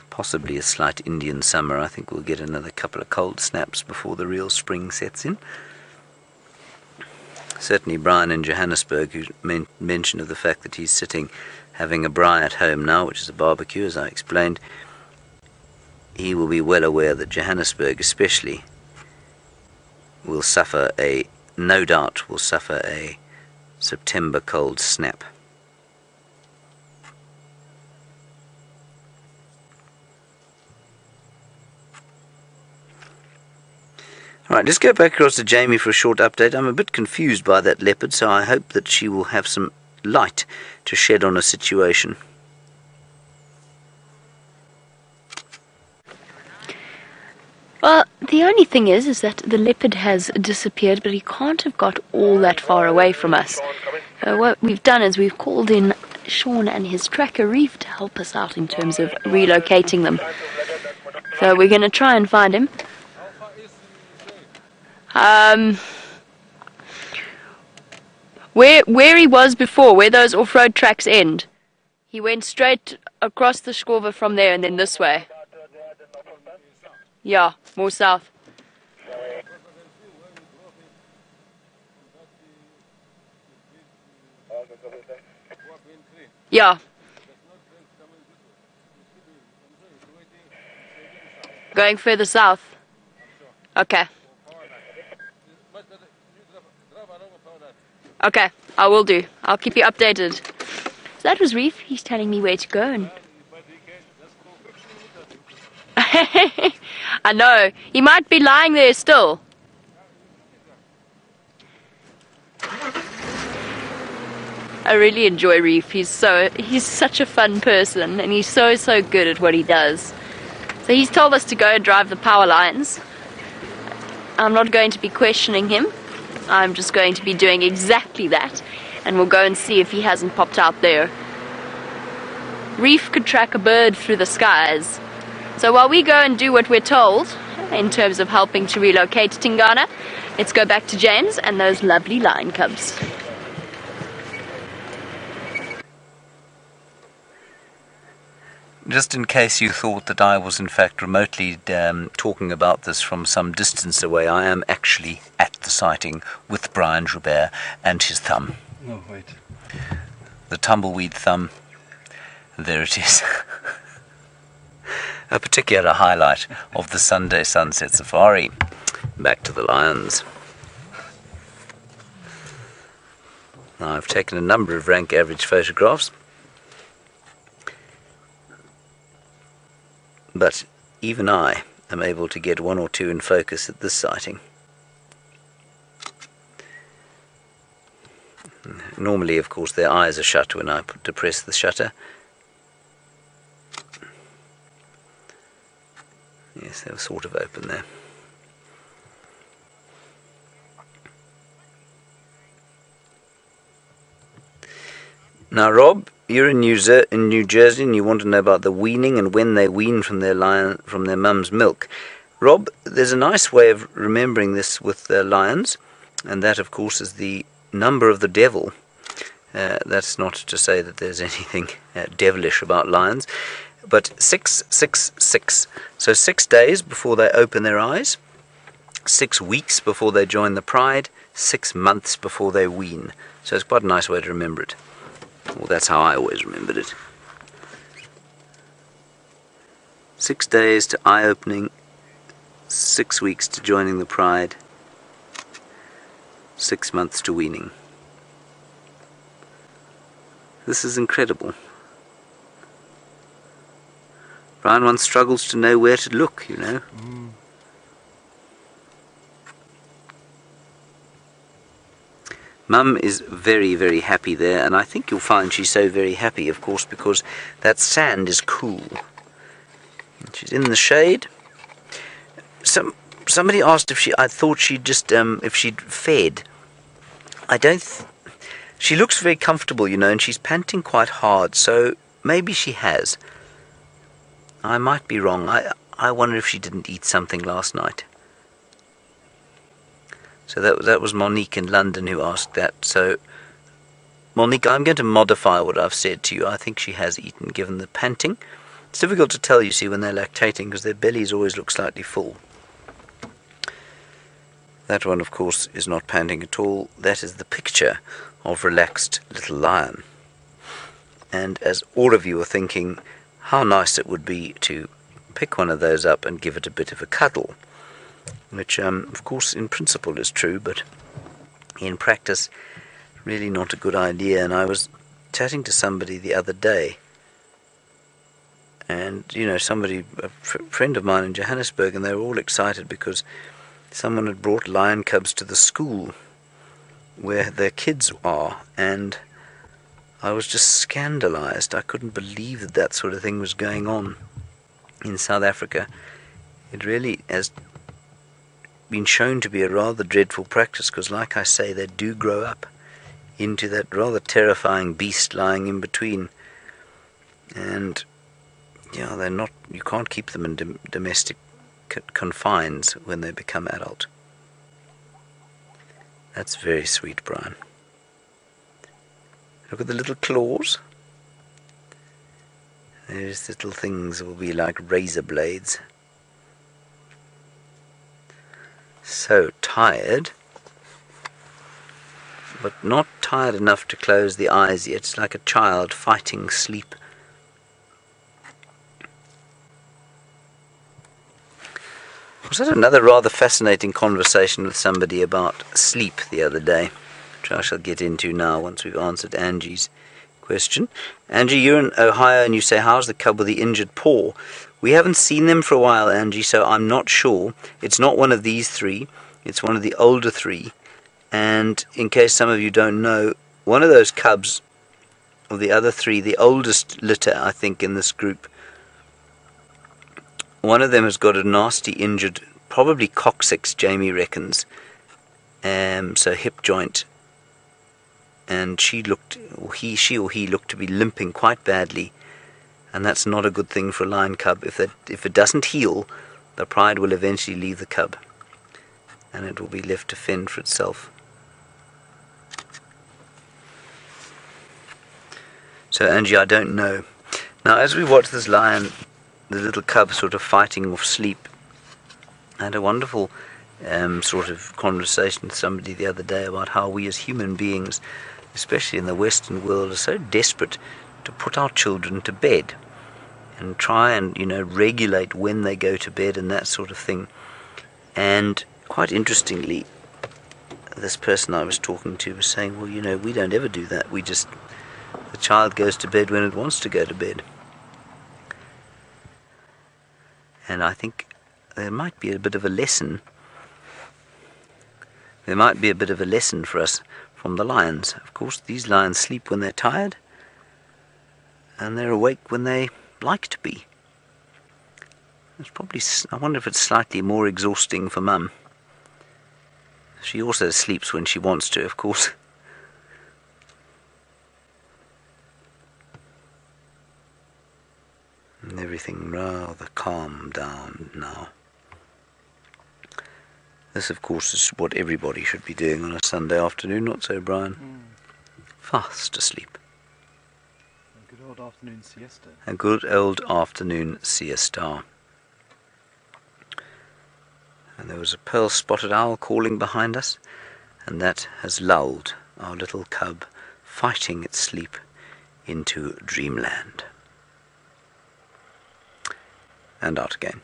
Possibly a slight Indian summer. I think we'll get another couple of cold snaps before the real spring sets in. Certainly Brian in Johannesburg, who mentioned of the fact that he's sitting having a braai at home now, which is a barbecue, as I explained, he will be well aware that Johannesburg especially will suffer no doubt will suffer a September cold snap. Alright, let's go back across to Jamie for a short update. I'm a bit confused by that leopard, so I hope that she will have some light to shed on a situation. Well, the only thing is that the leopard has disappeared, but he can't have got all that far away from us. What we've done is we've called in Sean and his tracker Reef to help us out in terms of relocating them. So we're going to try and find him. Where he was before, where those off-road tracks end, he went straight across the Skova from there and then this way. Yeah, more south. Yeah. Going further south. Okay. Okay, I will do. I'll keep you updated. So that was Reef. He's telling me where to go. And I know. He might be lying there still. I really enjoy Reef. He's such a fun person, and he's so good at what he does. So he's told us to go and drive the power lines. I'm not going to be questioning him. I'm just going to be doing exactly that, and we'll go and see if he hasn't popped out there. Reef could track a bird through the skies. So while we go and do what we're told in terms of helping to relocate Tingana, let's go back to James and those lovely lion cubs. Just in case you thought that I was in fact remotely talking about this from some distance away, I am actually at the sighting with Brian Joubert and his thumb. Oh, wait. The tumbleweed thumb. There it is. A particular highlight of the Sunday sunset safari. Back to the lions. Now, I've taken a number of rank average photographs, but even I am able to get one or two in focus at this sighting. Normally, of course, their eyes are shut when I depress the shutter. Yes, they were sort of open there. Now, Rob, you're in New Jersey, and you want to know about the weaning and when they wean from their mum's milk. Rob, there's a nice way of remembering this with lions, and that, of course, is the number of the devil. That's not to say that there's anything devilish about lions, but 666. So 6 days before they open their eyes, 6 weeks before they join the pride, 6 months before they wean. So it's quite a nice way to remember it. Well, that's how I always remembered it. 6 days to eye-opening, 6 weeks to joining the pride, 6 months to weaning. This is incredible. Brian once struggles to know where to look, you know. Mum is very, very happy there, and I think you'll find she's so very happy, of course, because that sand is cool. She's in the shade. Somebody asked if I thought she'd just, if she'd fed. I don't. She looks very comfortable, you know, and she's panting quite hard, so maybe she has. I might be wrong. I wonder if she didn't eat something last night. So that was Monique in London who asked that. So, Monique, I'm going to modify what I've said to you. I think she has eaten, given the panting. It's difficult to tell, you see, when they're lactating, because their bellies always look slightly full. That one, of course, is not panting at all. That is the picture of relaxed little lion. And as all of you are thinking, how nice it would be to pick one of those up and give it a bit of a cuddle. Which, of course, in principle is true, but in practice, really not a good idea. And I was chatting to somebody the other day, and, you know, a friend of mine in Johannesburg, and they were all excited because someone had brought lion cubs to the school where their kids are, and I was just scandalized. I couldn't believe that that sort of thing was going on in South Africa. It really has been shown to be a rather dreadful practice, because, like I say, they do grow up into that rather terrifying beast lying in between. And yeah, they're not. You can't keep them in domestic confines when they become adult. That's very sweet, Brian. Look at the little claws. There's little things that will be like razor blades. So tired, but not tired enough to close the eyes yet. It's like a child fighting sleep. I was had another rather fascinating conversation with somebody about sleep the other day, which I shall get into now once we've answered Angie's question. Angie, you're in Ohio and you say, how's the cub with the injured paw? We haven't seen them for a while, Angie, so I'm not sure. It's not one of these three. It's one of the older three. And in case some of you don't know, one of those cubs, of the other three, the oldest litter, I think, in this group, one of them has got a nasty injured, probably coccyx, Jamie reckons, so hip joint. And she or he looked to be limping quite badly. And that's not a good thing for a lion cub. If it doesn't heal, the pride will eventually leave the cub, and it will be left to fend for itself. So, Angie, I don't know. Now, as we watch this lion, the little cub sort of fighting off sleep, I had a wonderful sort of conversation with somebody the other day about how we as human beings, especially in the Western world, are so desperate to put our children to bed and try and, you know, regulate when they go to bed and that sort of thing. And quite interestingly, this person I was talking to was saying, well, you know, we don't ever do that. The child goes to bed when it wants to go to bed. And I think there might be a bit of a lesson. There might be a bit of a lesson for us from the lions. Of course, these lions sleep when they're tired, and they're awake when they like to be. It's probably, I wonder if it's slightly more exhausting for Mum. She also sleeps when she wants to, of course. And everything rather calm down now. This, of course, is what everybody should be doing on a Sunday afternoon, not so, Brian? Fast asleep. A good old afternoon siesta. A good old afternoon siesta. And there was a pearl-spotted owl calling behind us, and that has lulled our little cub fighting its sleep into dreamland. And out again.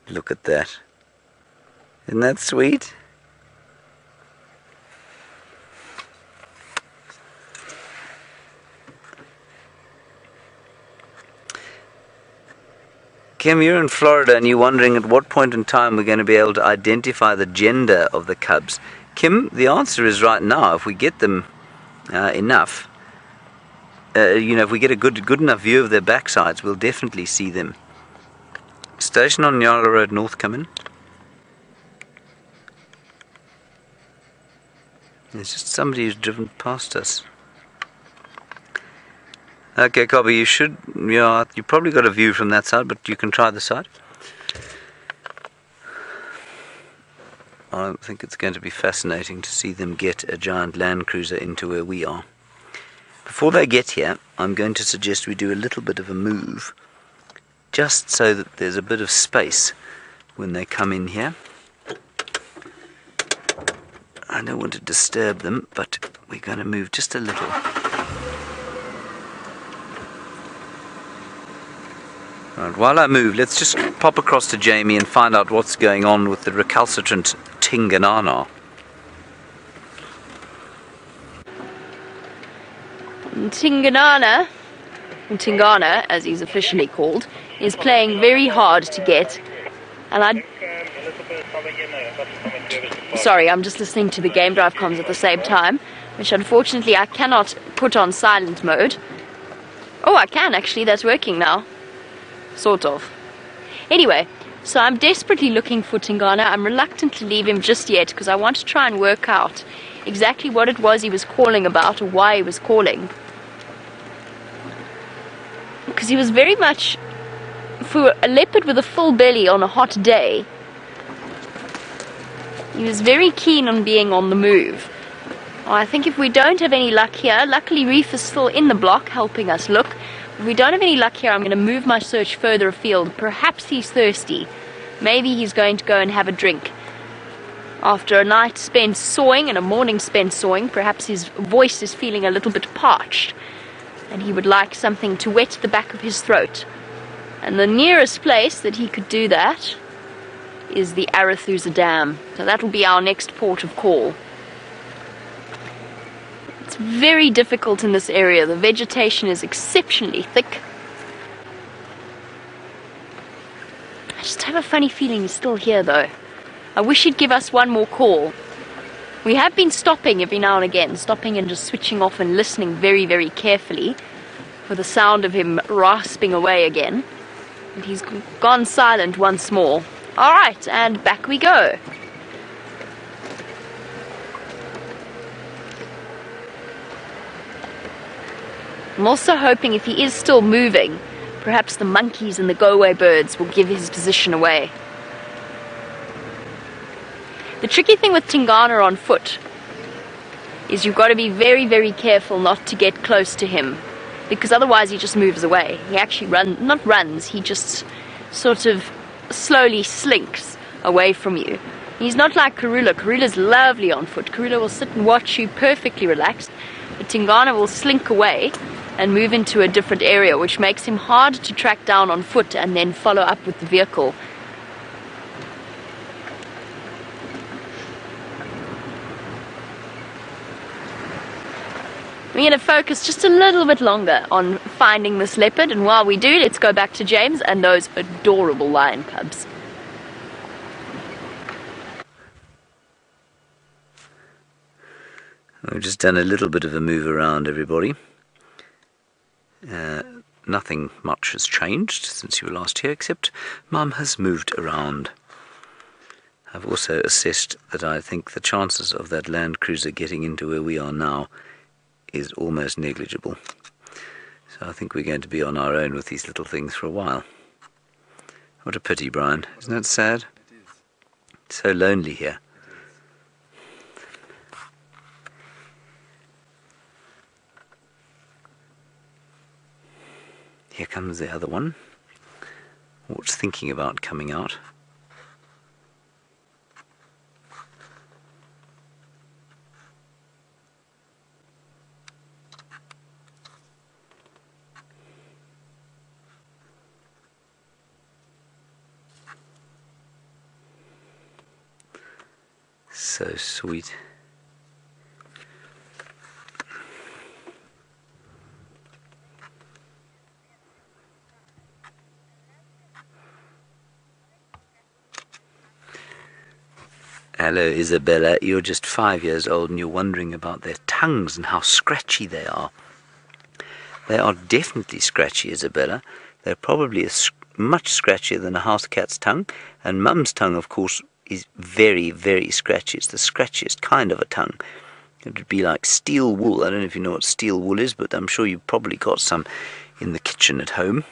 Look at that. Isn't that sweet? Kim, you're in Florida and you're wondering at what point in time we're going to be able to identify the gender of the cubs. Kim, the answer is right now. If we get them enough, if we get a good enough view of their backsides, we'll definitely see them. Station on Nyala Road North, come in. There's just somebody who's driven past us. Okay, Cobby, you probably got a view from that side, but you can try the side. I think it's going to be fascinating to see them get a giant Land Cruiser into where we are. Before they get here, I'm going to suggest we do a little bit of a move, just so that there's a bit of space when they come in here. I don't want to disturb them, but we're going to move just a little. Right, while I move, let's just pop across to Jamie and find out what's going on with the recalcitrant Tingana. Tingana, as he's officially called, is playing very hard to get. And sorry, I'm just listening to the game drive comms at the same time, which unfortunately I cannot put on silent mode. Oh, I can actually, that's working now. Sort of. Anyway, so I'm desperately looking for Tingana. I'm reluctant to leave him just yet because I want to try and work out exactly what it was he was calling about or why he was calling. Because he was very much, for a leopard with a full belly on a hot day, he was very keen on being on the move. Well, I think if we don't have any luck here, luckily Reef is still in the block helping us look. If we don't have any luck here, I'm going to move my search further afield. Perhaps he's thirsty. Maybe he's going to go and have a drink. After a night spent sawing and a morning spent sawing, perhaps his voice is feeling a little bit parched, and he would like something to wet the back of his throat. And the nearest place that he could do that is the Arathusa Dam. So that'll be our next port of call. It's very difficult in this area. The vegetation is exceptionally thick. I just have a funny feeling he's still here though. I wish he'd give us one more call. We have been stopping every now and again, stopping and just switching off and listening very, very carefully for the sound of him rasping away again. And he's gone silent once more. Alright, and back we go. I'm also hoping if he is still moving, perhaps the monkeys and the go-away birds will give his position away. The tricky thing with Tingana on foot is you've got to be very, very careful not to get close to him, because otherwise he just moves away. He actually not runs, he just sort of slowly slinks away from you. He's not like Karula. Karula's lovely on foot. Karula will sit and watch you perfectly relaxed, but Tingana will slink away and move into a different area, which makes him hard to track down on foot and then follow up with the vehicle. We're going to focus just a little bit longer on finding this leopard, and while we do, let's go back to James and those adorable lion cubs. We've just done a little bit of a move around, everybody. Nothing much has changed since you were last here, except Mum has moved around. I've also assessed that I think the chances of that Land Cruiser getting into where we are now is almost negligible. So I think we're going to be on our own with these little things for a while. What a pity, Brian. Isn't that sad? It is. It's so lonely here. Here comes the other one. What's thinking about coming out? So sweet. Hello, Isabella. You're just 5 years old and you're wondering about their tongues and how scratchy they are. They are definitely scratchy, Isabella. They're probably much scratchier than a house cat's tongue. And Mum's tongue, of course, is very, very scratchy. It's the scratchiest kind of a tongue. It would be like steel wool. I don't know if you know what steel wool is, but I'm sure you've probably got some in the kitchen at home.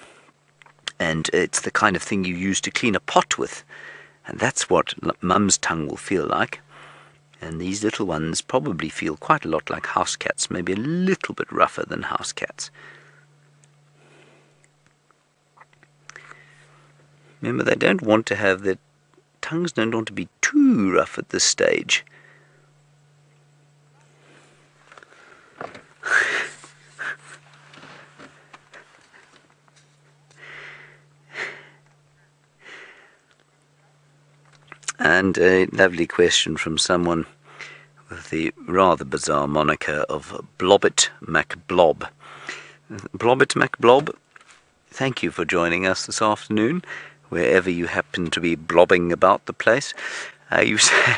And it's the kind of thing you use to clean a pot with. And that's what Mum's tongue will feel like. And these little ones probably feel quite a lot like house cats, maybe a little bit rougher than house cats. Remember, they don't want to have their tongues don't want to be too rough at this stage. And a lovely question from someone with the rather bizarre moniker of Blobbit MacBlob. Blobbit MacBlob, thank you for joining us this afternoon, wherever you happen to be blobbing about the place. You say,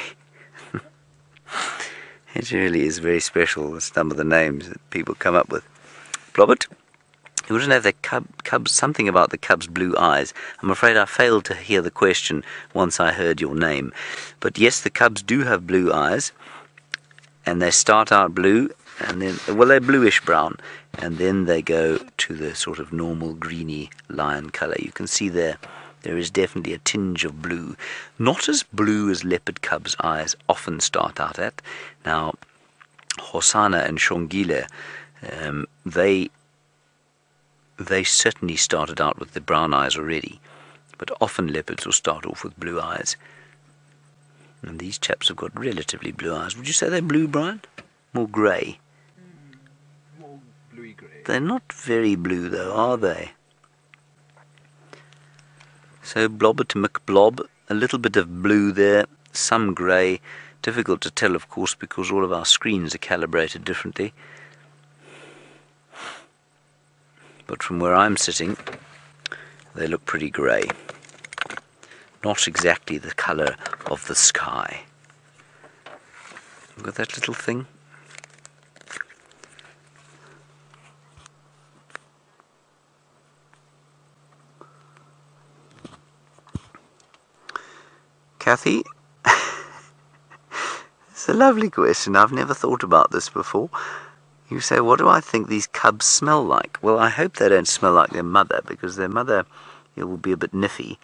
it really is very special, some of the names that people come up with. Blobbit. You wouldn't have the cubs, something about the cub's blue eyes. I'm afraid I failed to hear the question once I heard your name. But yes, the cubs do have blue eyes, and they start out blue, and then, well, they're bluish brown, and then they go to the sort of normal greeny lion colour. You can see there is definitely a tinge of blue. Not as blue as leopard cubs' eyes often start out at. Now, Hosana and Shongile, they certainly started out with the brown eyes already, but often leopards will start off with blue eyes. And these chaps have got relatively blue eyes. Would you say they're blue, Brian? More grey? More bluey-grey. They're not very blue, though, are they? So Blobbit McBlob, a little bit of blue there, some grey. Difficult to tell, of course, because all of our screens are calibrated differently. But from where I'm sitting, they look pretty grey. Not exactly the colour of the sky. Look at that little thing. Kathy? It's a lovely question. I've never thought about this before. You say, what do I think these cubs smell like? Well, I hope they don't smell like their mother, because their mother will be a bit niffy.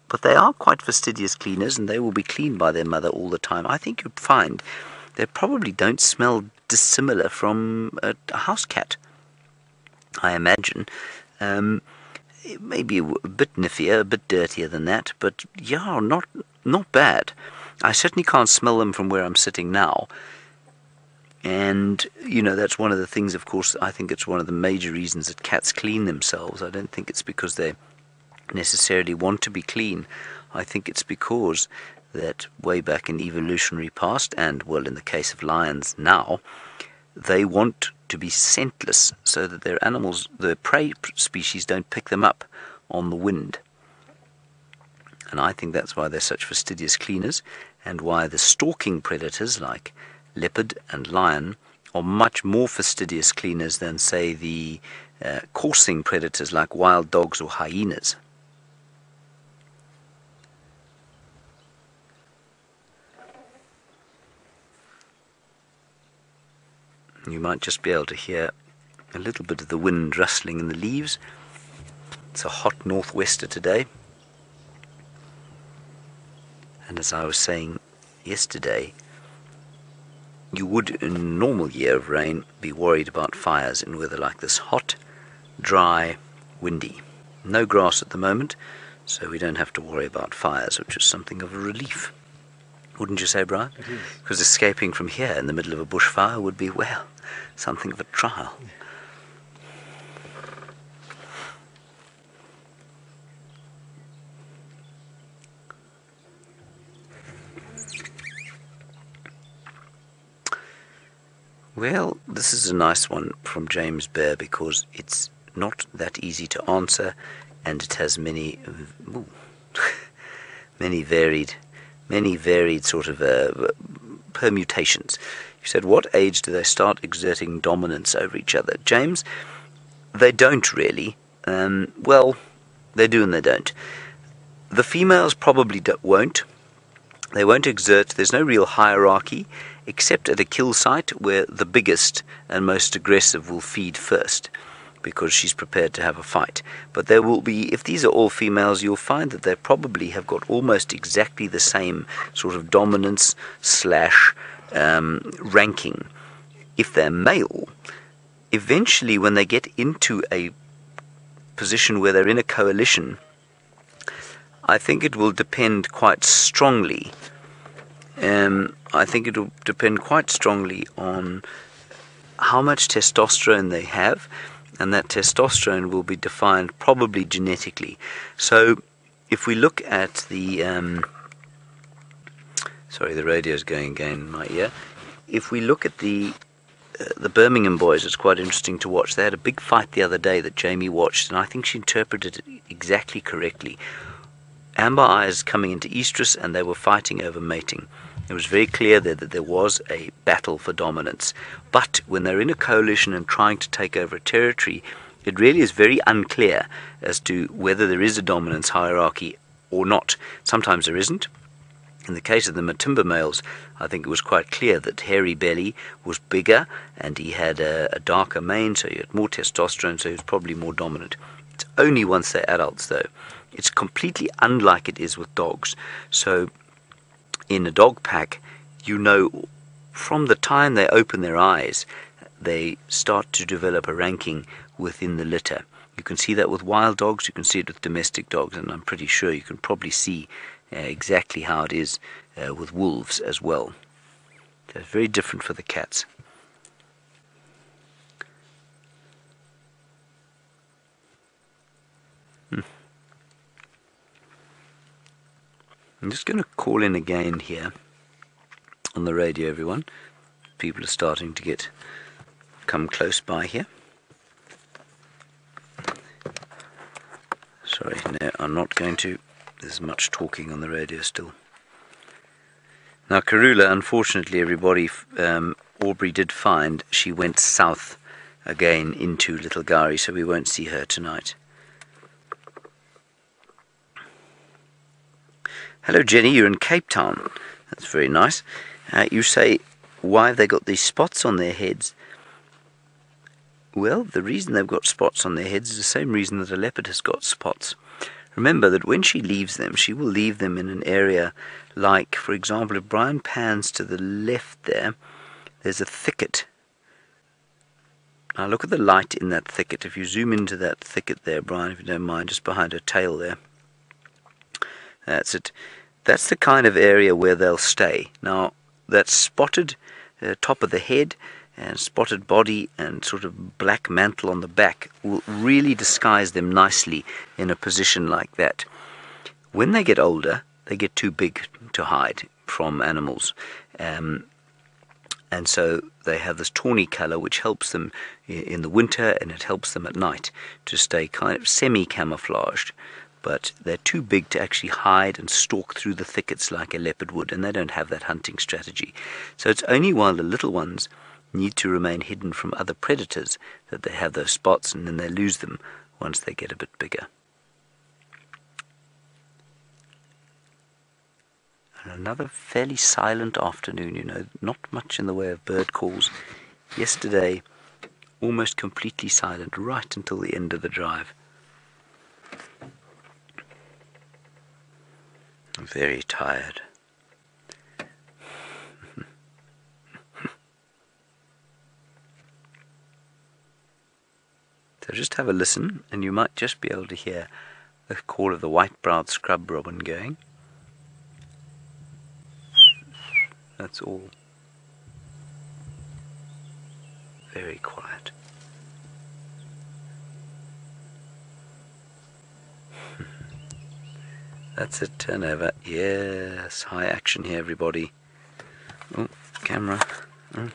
But they are quite fastidious cleaners, and they will be cleaned by their mother all the time. I think you'd find they probably don't smell dissimilar from a house cat, I imagine. It may be a bit niffier, a bit dirtier than that, but yeah, not bad. I certainly can't smell them from where I'm sitting now. And, you know, that's one of the things, of course, I think it's one of the major reasons that cats clean themselves. I don't think it's because they necessarily want to be clean. I think it's because that way back in evolutionary past, and, well, in the case of lions now, they want to be scentless so that their animals, the prey species, don't pick them up on the wind. And I think that's why they're such fastidious cleaners, and why the stalking predators like leopard and lion are much more fastidious cleaners than, say, the coursing predators like wild dogs or hyenas. You might just be able to hear a little bit of the wind rustling in the leaves. It's a hot northwester today. And as I was saying yesterday, you would, in a normal year of rain, be worried about fires in weather like this. Hot, dry, windy. No grass at the moment, so we don't have to worry about fires, which is something of a relief. Wouldn't you say, Brian? It is. Because escaping from here in the middle of a bushfire would be, well, something of a trial. Well, this is a nice one from James Bear, because it's not that easy to answer, and it has many varied many varied sort of permutations. You said, what age do they start exerting dominance over each other? James, they don't really. Well, they do and they don't. The females probably won't. They won't exert, there's no real hierarchy, except at a kill site where the biggest and most aggressive will feed first, because she's prepared to have a fight. But there will be, if these are all females, you'll find that they probably have got almost exactly the same sort of dominance slash ranking. If they're male, eventually when they get into a position where they're in a coalition, I think it will depend quite strongly. I think it will depend quite strongly on how much testosterone they have, and that testosterone will be defined probably genetically. So if we look at the sorry, the radio's going again in my ear. If we look at the Birmingham boys, it's quite interesting to watch. They had a big fight the other day that Jamie watched, and I think she interpreted it exactly correctly. Amber eyes coming into estrus, and they were fighting over mating. It was very clear there that there was a battle for dominance. But when they're in a coalition and trying to take over a territory, it really is very unclear as to whether there is a dominance hierarchy or not. Sometimes there isn't. In the case of the Matimba males, I think it was quite clear that Hairy Belly was bigger and he had a darker mane, so he had more testosterone, so he was probably more dominant. It's only once they're adults, though. It's completely unlike it is with dogs. So in a dog pack, you know from the time they open their eyes, they start to develop a ranking within the litter. You can see that with wild dogs, you can see it with domestic dogs, and I'm pretty sure you can probably see exactly how it is with wolves as well. So it's very different for the cats. I'm just going to call in again here on the radio, everyone. People are starting to come close by here. Sorry, no, I'm not going to. There's much talking on the radio still. Now, Karula, unfortunately, everybody, Aubrey did find she went south again into Little Gari, so we won't see her tonight. Hello, Jenny, you're in Cape Town. That's very nice. You say, why have they got these spots on their heads? Well, the reason they've got spots on their heads is the same reason that a leopard has got spots. Remember that when she leaves them, she will leave them in an area like, for example, if Brian pans to the left there, there's a thicket. Now look at the light in that thicket. If you zoom into that thicket there, Brian, if you don't mind, just behind her tail there. That's it. That's the kind of area where they'll stay. Now, that spotted top of the head and spotted body and sort of black mantle on the back will really disguise them nicely in a position like that. When they get older, they get too big to hide from animals. And so they have this tawny color which helps them in the winter, and it helps them at night to stay kind of semi-camouflaged. But they're too big to actually hide and stalk through the thickets like a leopard would, and they don't have that hunting strategy. So it's only while the little ones need to remain hidden from other predators that they have those spots, and then they lose them once they get a bit bigger. And another fairly silent afternoon, you know, not much in the way of bird calls. Yesterday, almost completely silent right until the end of the drive. I'm very tired. So just have a listen, and you might just be able to hear the call of the white-browed scrub robin going. That's all. Very quiet. That's it, turnover. Yes, high action here, everybody. Oh, camera. Oh.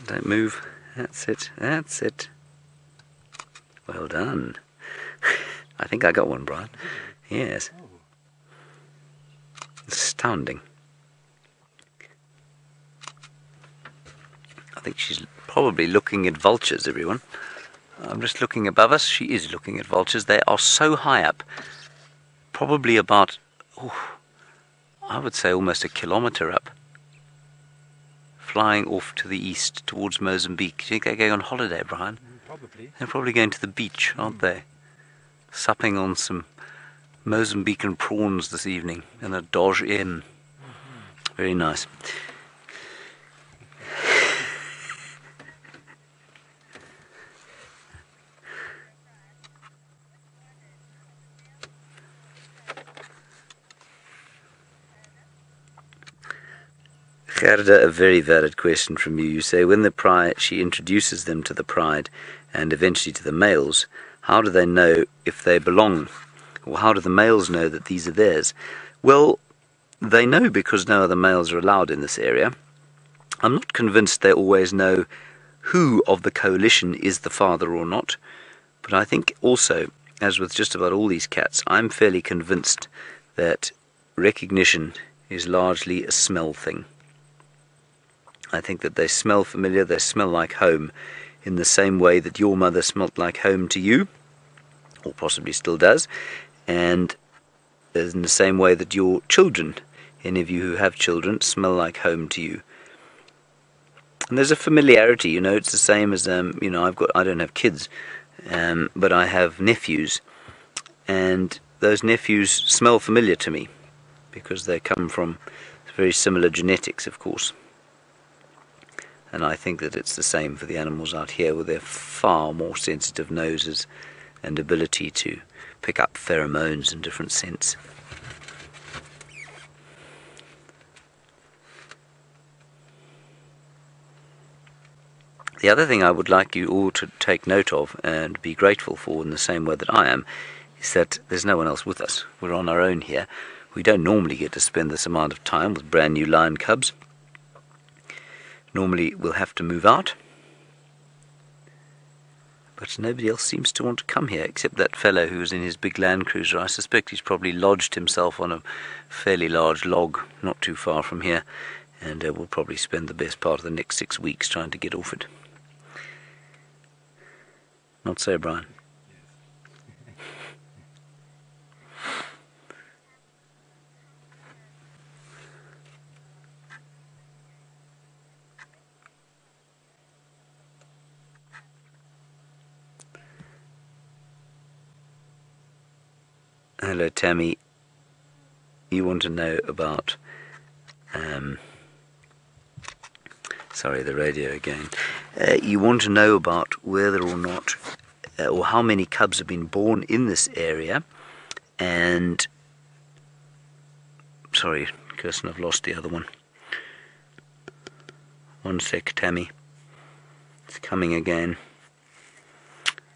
Don't move. That's it. That's it. Well done. I think I got one, Brian. Yes. Astounding. I think she's probably looking at vultures, everyone. I'm just looking above us. She is looking at vultures. They are so high up, probably about, I would say almost a kilometre up, flying off to the east towards Mozambique. Do you think they're going on holiday, Brian? Probably. They're probably going to the beach, aren't they? Supping on some Mozambican prawns this evening in a Dodge Inn. Very nice. Gerda, a very valid question from you. You say when the pride, she introduces them to the pride and eventually to the males, how do they know if they belong? Or how do the males know that these are theirs? Well, they know because no other males are allowed in this area. I'm not convinced they always know who of the coalition is the father or not, but I think also, as with just about all these cats, I'm fairly convinced that recognition is largely a smell thing. I think that they smell familiar, they smell like home, in the same way that your mother smelt like home to you, or possibly still does, and in the same way that your children, any of you who have children, smell like home to you. And there's a familiarity, you know, it's the same as, I don't have kids, but I have nephews, and those nephews smell familiar to me, because they come from very similar genetics, of course. And I think that it's the same for the animals out here with their far more sensitive noses and ability to pick up pheromones in different scents. The other thing I would like you all to take note of and be grateful for in the same way that I am, is that there's no one else with us. We're on our own here. We don't normally get to spend this amount of time with brand new lion cubs. Normally we'll have to move out, but nobody else seems to want to come here except that fellow who was in his big Land Cruiser. I suspect he's probably lodged himself on a fairly large log not too far from here, and we'll probably spend the best part of the next 6 weeks trying to get off it. Not so, Brian? Hello, Tammy. You want to know about... sorry, the radio again. You want to know about whether or not, or how many cubs have been born in this area, and... Sorry, Kirsten, I've lost the other one. One sec, Tammy. It's coming again.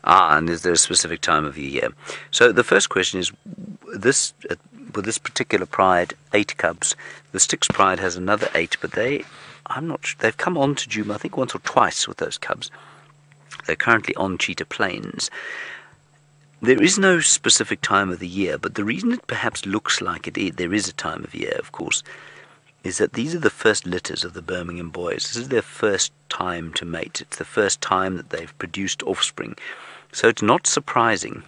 And is there a specific time of the year? So the first question is, with this particular pride, 8 cubs. The Styx pride has another 8, but I'm not sure. They've come on to Djuma, I think once or twice with those cubs. They're currently on Cheetah Plains. There is no specific time of the year, but the reason it perhaps looks like there is a time of year, of course, is that these are the first litters of the Birmingham boys. This is their first time to mate. It's the first time that they've produced offspring. So it's not surprising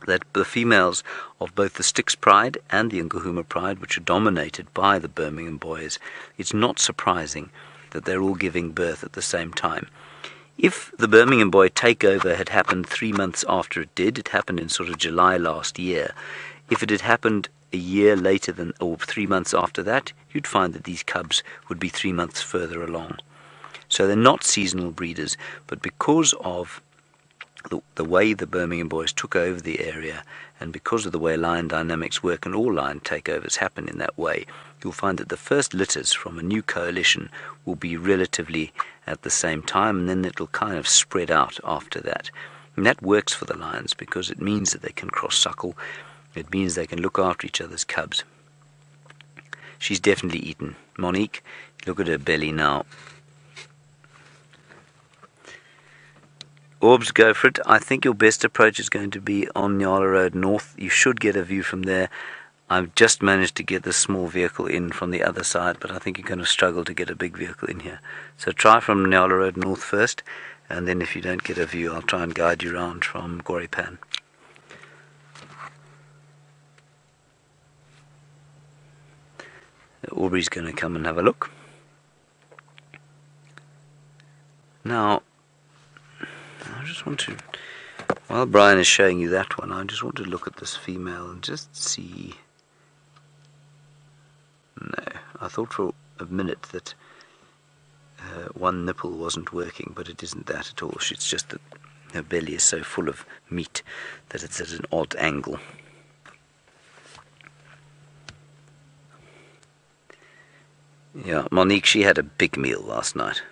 that the females of both the Styx pride and the Nkuhuma pride, which are dominated by the Birmingham boys, it's not surprising that they're all giving birth at the same time. If the Birmingham boy takeover had happened 3 months after it happened in sort of July last year. If it had happened a year later or 3 months after that, you'd find that these cubs would be 3 months further along. So they're not seasonal breeders, but because of the way the Birmingham boys took over the area, and because of the way lion dynamics work, and all lion takeovers happen in that way, you'll find that the first litters from a new coalition will be relatively at the same time, and then it'll kind of spread out after that. And that works for the lions because it means that they can cross-suckle. It means they can look after each other's cubs. She's definitely eaten. Monique, look at her belly now. Orbs, go for it. I think your best approach is going to be on Nyala Road North. You should get a view from there. I've just managed to get this small vehicle in from the other side, but I think you're going to struggle to get a big vehicle in here. So try from Nyala Road North first, and then if you don't get a view, I'll try and guide you around from Gorepan. Aubrey's going to come and have a look. Now, I just want to, while Brian is showing you that one, I just want to look at this female and just see. No, I thought for a minute that one nipple wasn't working, but it isn't that at all. It's just that her belly is so full of meat that it's at an odd angle. Yeah, Monique, she had a big meal last night.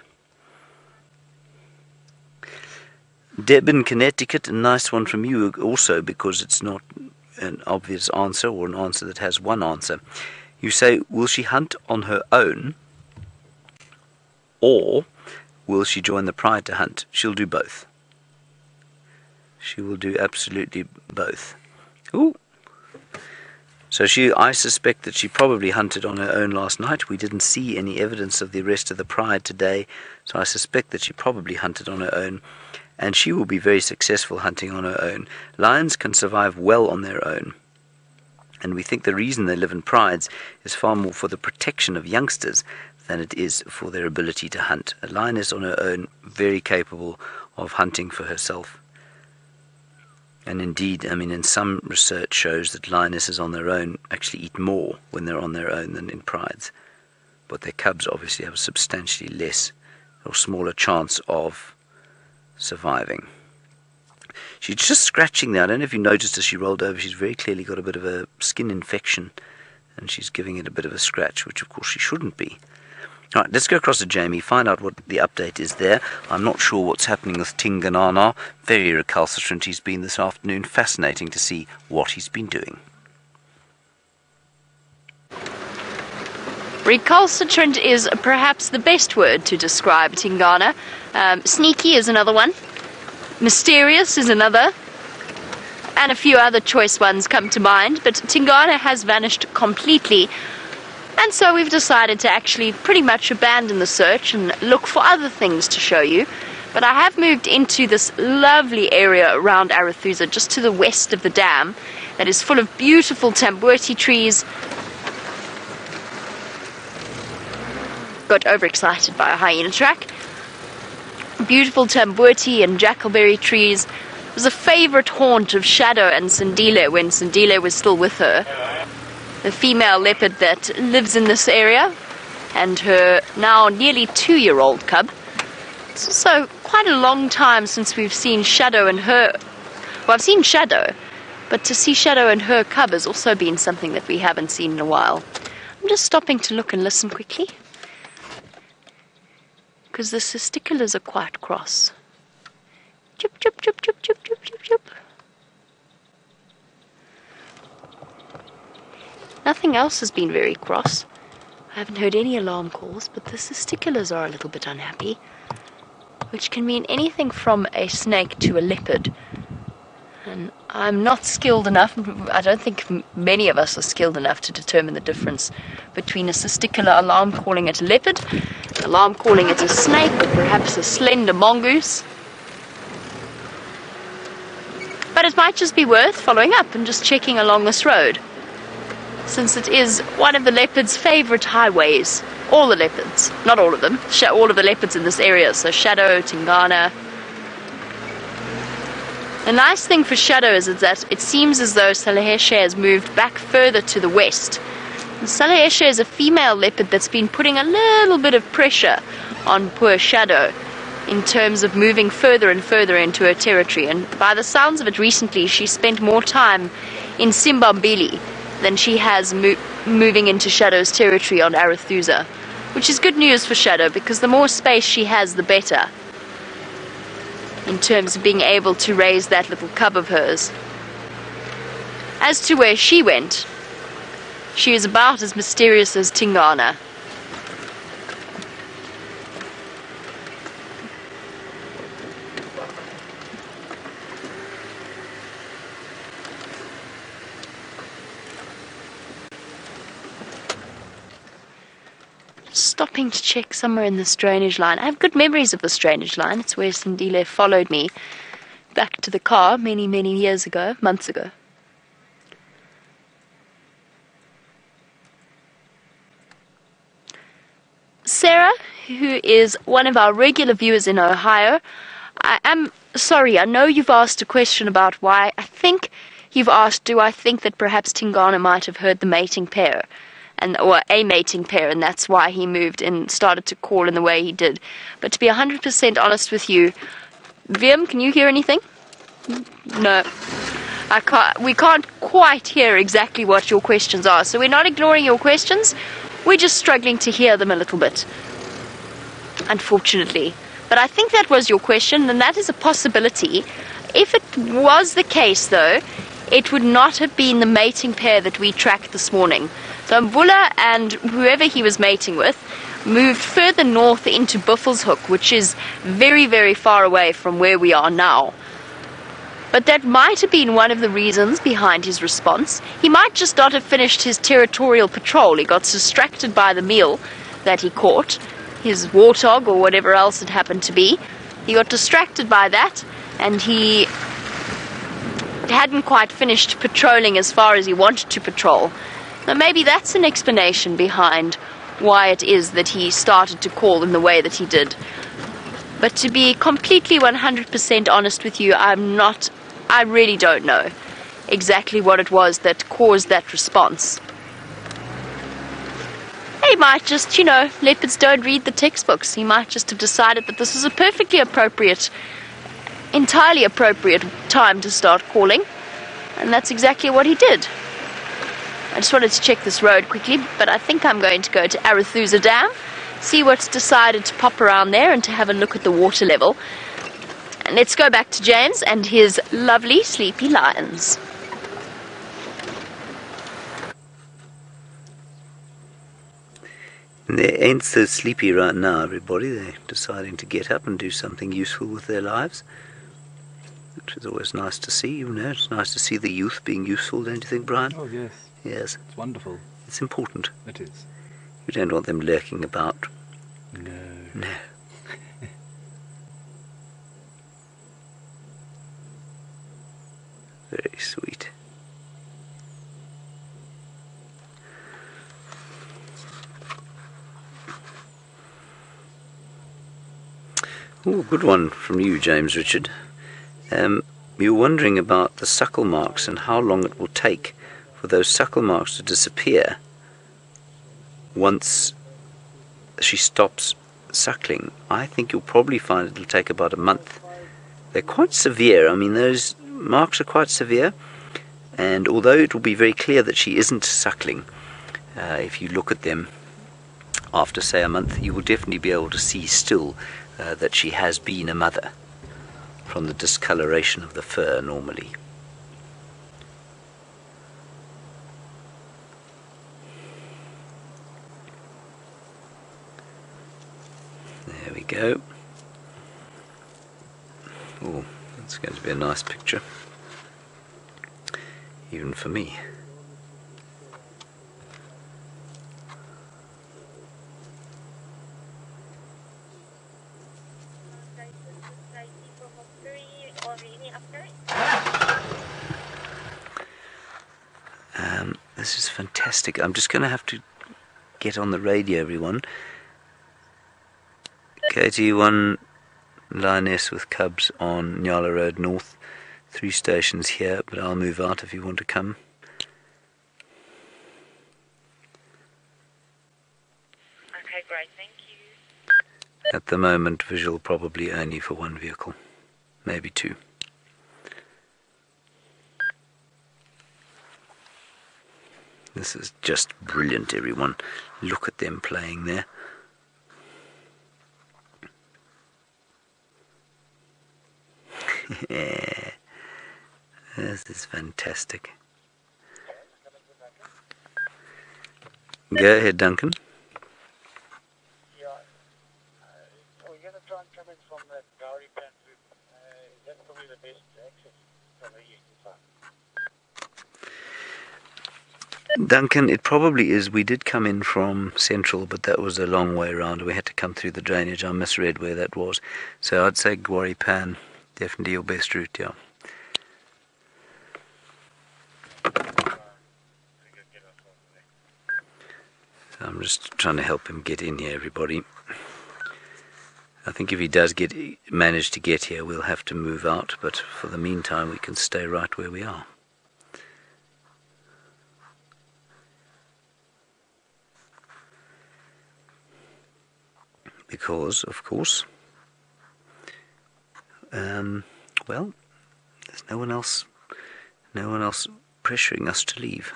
Deb in Connecticut, a nice one from you also, because it's not an obvious answer or an answer that has one answer. You say, will she hunt on her own, or will she join the pride to hunt? She'll do both. She will do absolutely both. Ooh. So I suspect that she probably hunted on her own last night. We didn't see any evidence of the rest of the pride today, so I suspect that she probably hunted on her own, and she will be very successful hunting on her own. Lions can survive well on their own, and we think the reason they live in prides is far more for the protection of youngsters than it is for their ability to hunt. A lioness on her own, very capable of hunting for herself. And indeed, I mean, in some research shows that lionesses on their own actually eat more when they're on their own than in prides. But their cubs obviously have a substantially less or smaller chance of surviving. She's just scratching there. I don't know if you noticed as she rolled over, she's very clearly got a bit of a skin infection, and she's giving it a bit of a scratch, which of course she shouldn't be. All right, let's go across to Jamie, find out what the update is there. I'm not sure what's happening with Tingana. Very recalcitrant he's been this afternoon. Fascinating to see what he's been doing. Recalcitrant is perhaps the best word to describe Tingana. Sneaky is another one. Mysterious is another. And a few other choice ones come to mind. But Tingana has vanished completely. And so we've decided to actually pretty much abandon the search and look for other things to show you. But I have moved into this lovely area around Arathusa, just to the west of the dam, that is full of beautiful tamboti trees. Got overexcited by a hyena track. Beautiful tamboti and jackalberry trees. It was a favourite haunt of Shadow and Sindile when Sindile was still with her, the female leopard that lives in this area, and her now nearly 2-year-old cub. It's also quite a long time since we've seen Shadow and her. Well, I've seen Shadow, but to see Shadow and her cub has also been something that we haven't seen in a while. I'm just stopping to look and listen quickly, because the testiculars are quite cross. Chip, chip, chip, chip, chip, chip, chip, chip. Nothing else has been very cross. I haven't heard any alarm calls, but the testiculars are a little bit unhappy, which can mean anything from a snake to a leopard. And I'm not skilled enough, I don't think many of us are skilled enough to determine the difference between a testicular alarm calling it a leopard, an alarm calling it a snake, or perhaps a slender mongoose. But it might just be worth following up and just checking along this road, since it is one of the leopard's favourite highways. All the leopards, not all of them, all of the leopards in this area, so Shadow, Tingana. The nice thing for Shadow is that it seems as though Salaheshe has moved back further to the west. Salaheshe is a female leopard that's been putting a little bit of pressure on poor Shadow in terms of moving further and further into her territory, and by the sounds of it recently she spent more time in Simbambili than she has moving into Shadow's territory on Arathusa, which is good news for Shadow, because the more space she has, the better, in terms of being able to raise that little cub of hers. As to where she went, she is about as mysterious as Tingana. stopping to check somewhere in this drainage line. I have good memories of this drainage line. It's where Sindile followed me back to the car many, many years ago, months ago. Sarah, who is one of our regular viewers in Ohio, I am sorry, I know you've asked a question about why. I think you've asked, do I think that perhaps Tingana might have heard the mating pair, or a mating pair, and that's why he moved and started to call in the way he did. But to be 100% honest with you, Vim, can you hear anything? No. We can't quite hear exactly what your questions are, so we're not ignoring your questions. We're just struggling to hear them a little bit, unfortunately. But I think that was your question, and that is a possibility. If it was the case, though, it would not have been the mating pair that we tracked this morning. So Mvula and whoever he was mating with moved further north into Buffelshoek, which is very, very far away from where we are now. But that might have been one of the reasons behind his response. He might just not have finished his territorial patrol. He got distracted by the meal that he caught, his warthog or whatever else it happened to be. He got distracted by that, and he hadn't quite finished patrolling as far as he wanted to patrol. Now maybe that's an explanation behind why it is that he started to call in the way that he did. But to be completely 100% honest with you, I really don't know exactly what it was that caused that response. He might just, leopards don't read the textbooks. He might just have decided that this was a perfectly appropriate, entirely appropriate time to start calling. And that's exactly what he did. I just wanted to check this road quickly, but I think I'm going to go to Arathusa Dam, see what's decided to pop around there and to have a look at the water level. And let's go back to James and his lovely sleepy lions. They ain't so sleepy right now, everybody. They're deciding to get up and do something useful with their lives, which is always nice to see. It's nice to see the youth being useful, don't you think, Brian? Oh, yes. Yes. It's wonderful. It's important. It is. You don't want them lurking about. No. No. Very sweet. Oh, good one from you, James Richard. You're wondering about the suckle marks and how long it will take for those suckle marks to disappear once she stops suckling. I think you'll probably find it'll take about a month. They're quite severe. I mean, those marks are quite severe, and although it will be very clear that she isn't suckling, if you look at them after, say, a month, you will definitely be able to see still that she has been a mother from the discoloration of the fur normally. There we go. Oh, that's going to be a nice picture, even for me. This is fantastic. I'm just going to have to get on the radio, everyone. KT1 lioness with cubs on Nyala Road North. 3 stations here, but I'll move out if you want to come. Okay, great, thank you. At the moment, visual probably only for 1 vehicle, maybe 2. This is just brilliant, everyone. Look at them playing there. Yeah. This is fantastic. Go ahead, Duncan. Yeah, we're going to try and come in from that Gowrie Pan route. That's probably the best access from here. Duncan, it probably is. We did come in from Central, but that was a long way around. We had to come through the drainage. I misread where that was. So I'd say Gwari Pan, definitely your best route, yeah. So I'm just trying to help him get in here, everybody. I think if he does manage to get here, we'll have to move out, but for the meantime, we can stay right where we are. Because, of course, well, there's no one else pressuring us to leave.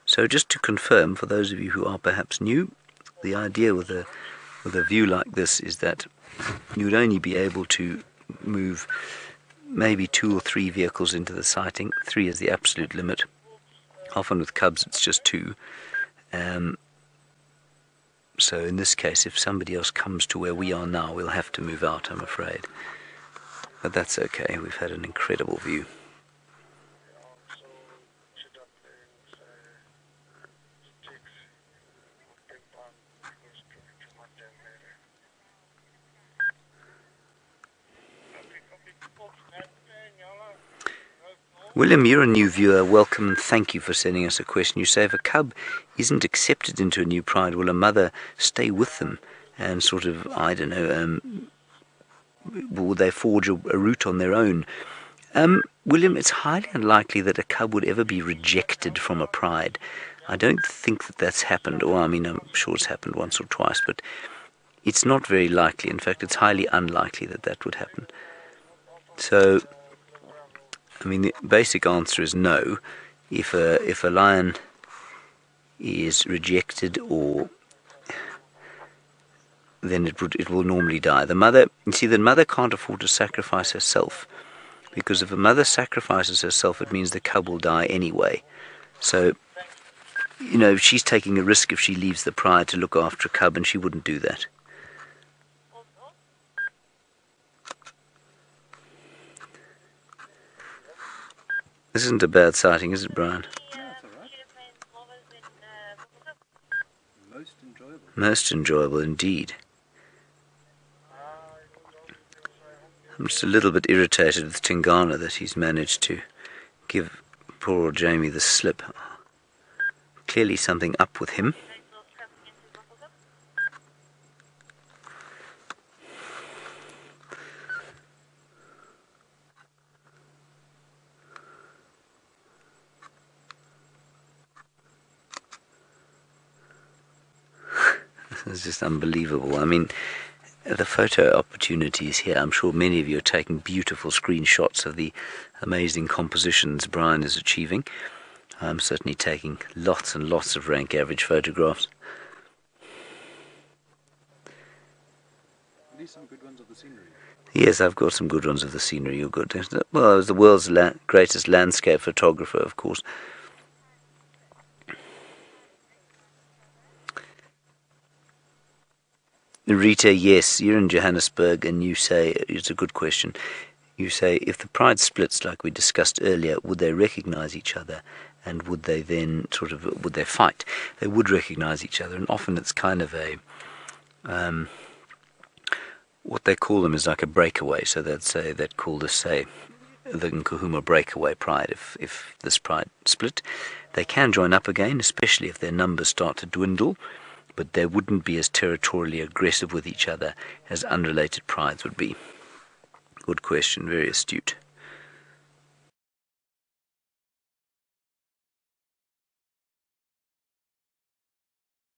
So just to confirm, for those of you who are perhaps new, the idea with a view like this is that you would only be able to move maybe 2 or 3 vehicles into the sighting. 3 is the absolute limit. Often with cubs it's just 2. So in this case, if somebody else comes to where we are now, we'll have to move out, I'm afraid. But that's okay, we've had an incredible view. William, you're a new viewer. Welcome and thank you for sending us a question. You say if a cub isn't accepted into a new pride, will a mother stay with them and sort of, I don't know, will they forge a route on their own? William, it's highly unlikely that a cub would ever be rejected from a pride. I don't think that that's happened, or I mean, I'm sure it's happened once or twice, but it's not very likely. In fact, it's highly unlikely that that would happen. So, I mean, the basic answer is no. If a lion is rejected, or then it will normally die. The mother can't afford to sacrifice herself, because if a mother sacrifices herself, it means the cub will die anyway. So, you know, she's taking a risk if she leaves the pride to look after a cub, and she wouldn't do that. This isn't a bad sighting, is it, Brian? Yeah, that's all right. Most enjoyable. Most enjoyable indeed. I'm just a little bit irritated with Tingana that he's managed to give poor old Jamie the slip. Clearly something up with him. This is just unbelievable. I mean, the photo opportunities here, I'm sure many of you are taking beautiful screenshots of the amazing compositions Brian is achieving. I'm certainly taking lots and lots of rank average photographs. At least some good ones of the scenery. Yes, I've got some good ones of the scenery. You're good. Well, I was the world's greatest landscape photographer, of course. Rita, yes, you're in Johannesburg, and you say, it's a good question, you say, if the pride splits like we discussed earlier, would they recognize each other, and would they then would they fight? They would recognize each other, and often it's kind of a, what they call them is like a breakaway, so they'd call this, say, the Nkuhuma breakaway pride. If this pride split, they can join up again, especially if their numbers start to dwindle, but they wouldn't be as territorially aggressive with each other as unrelated prides would be. Good question, very astute.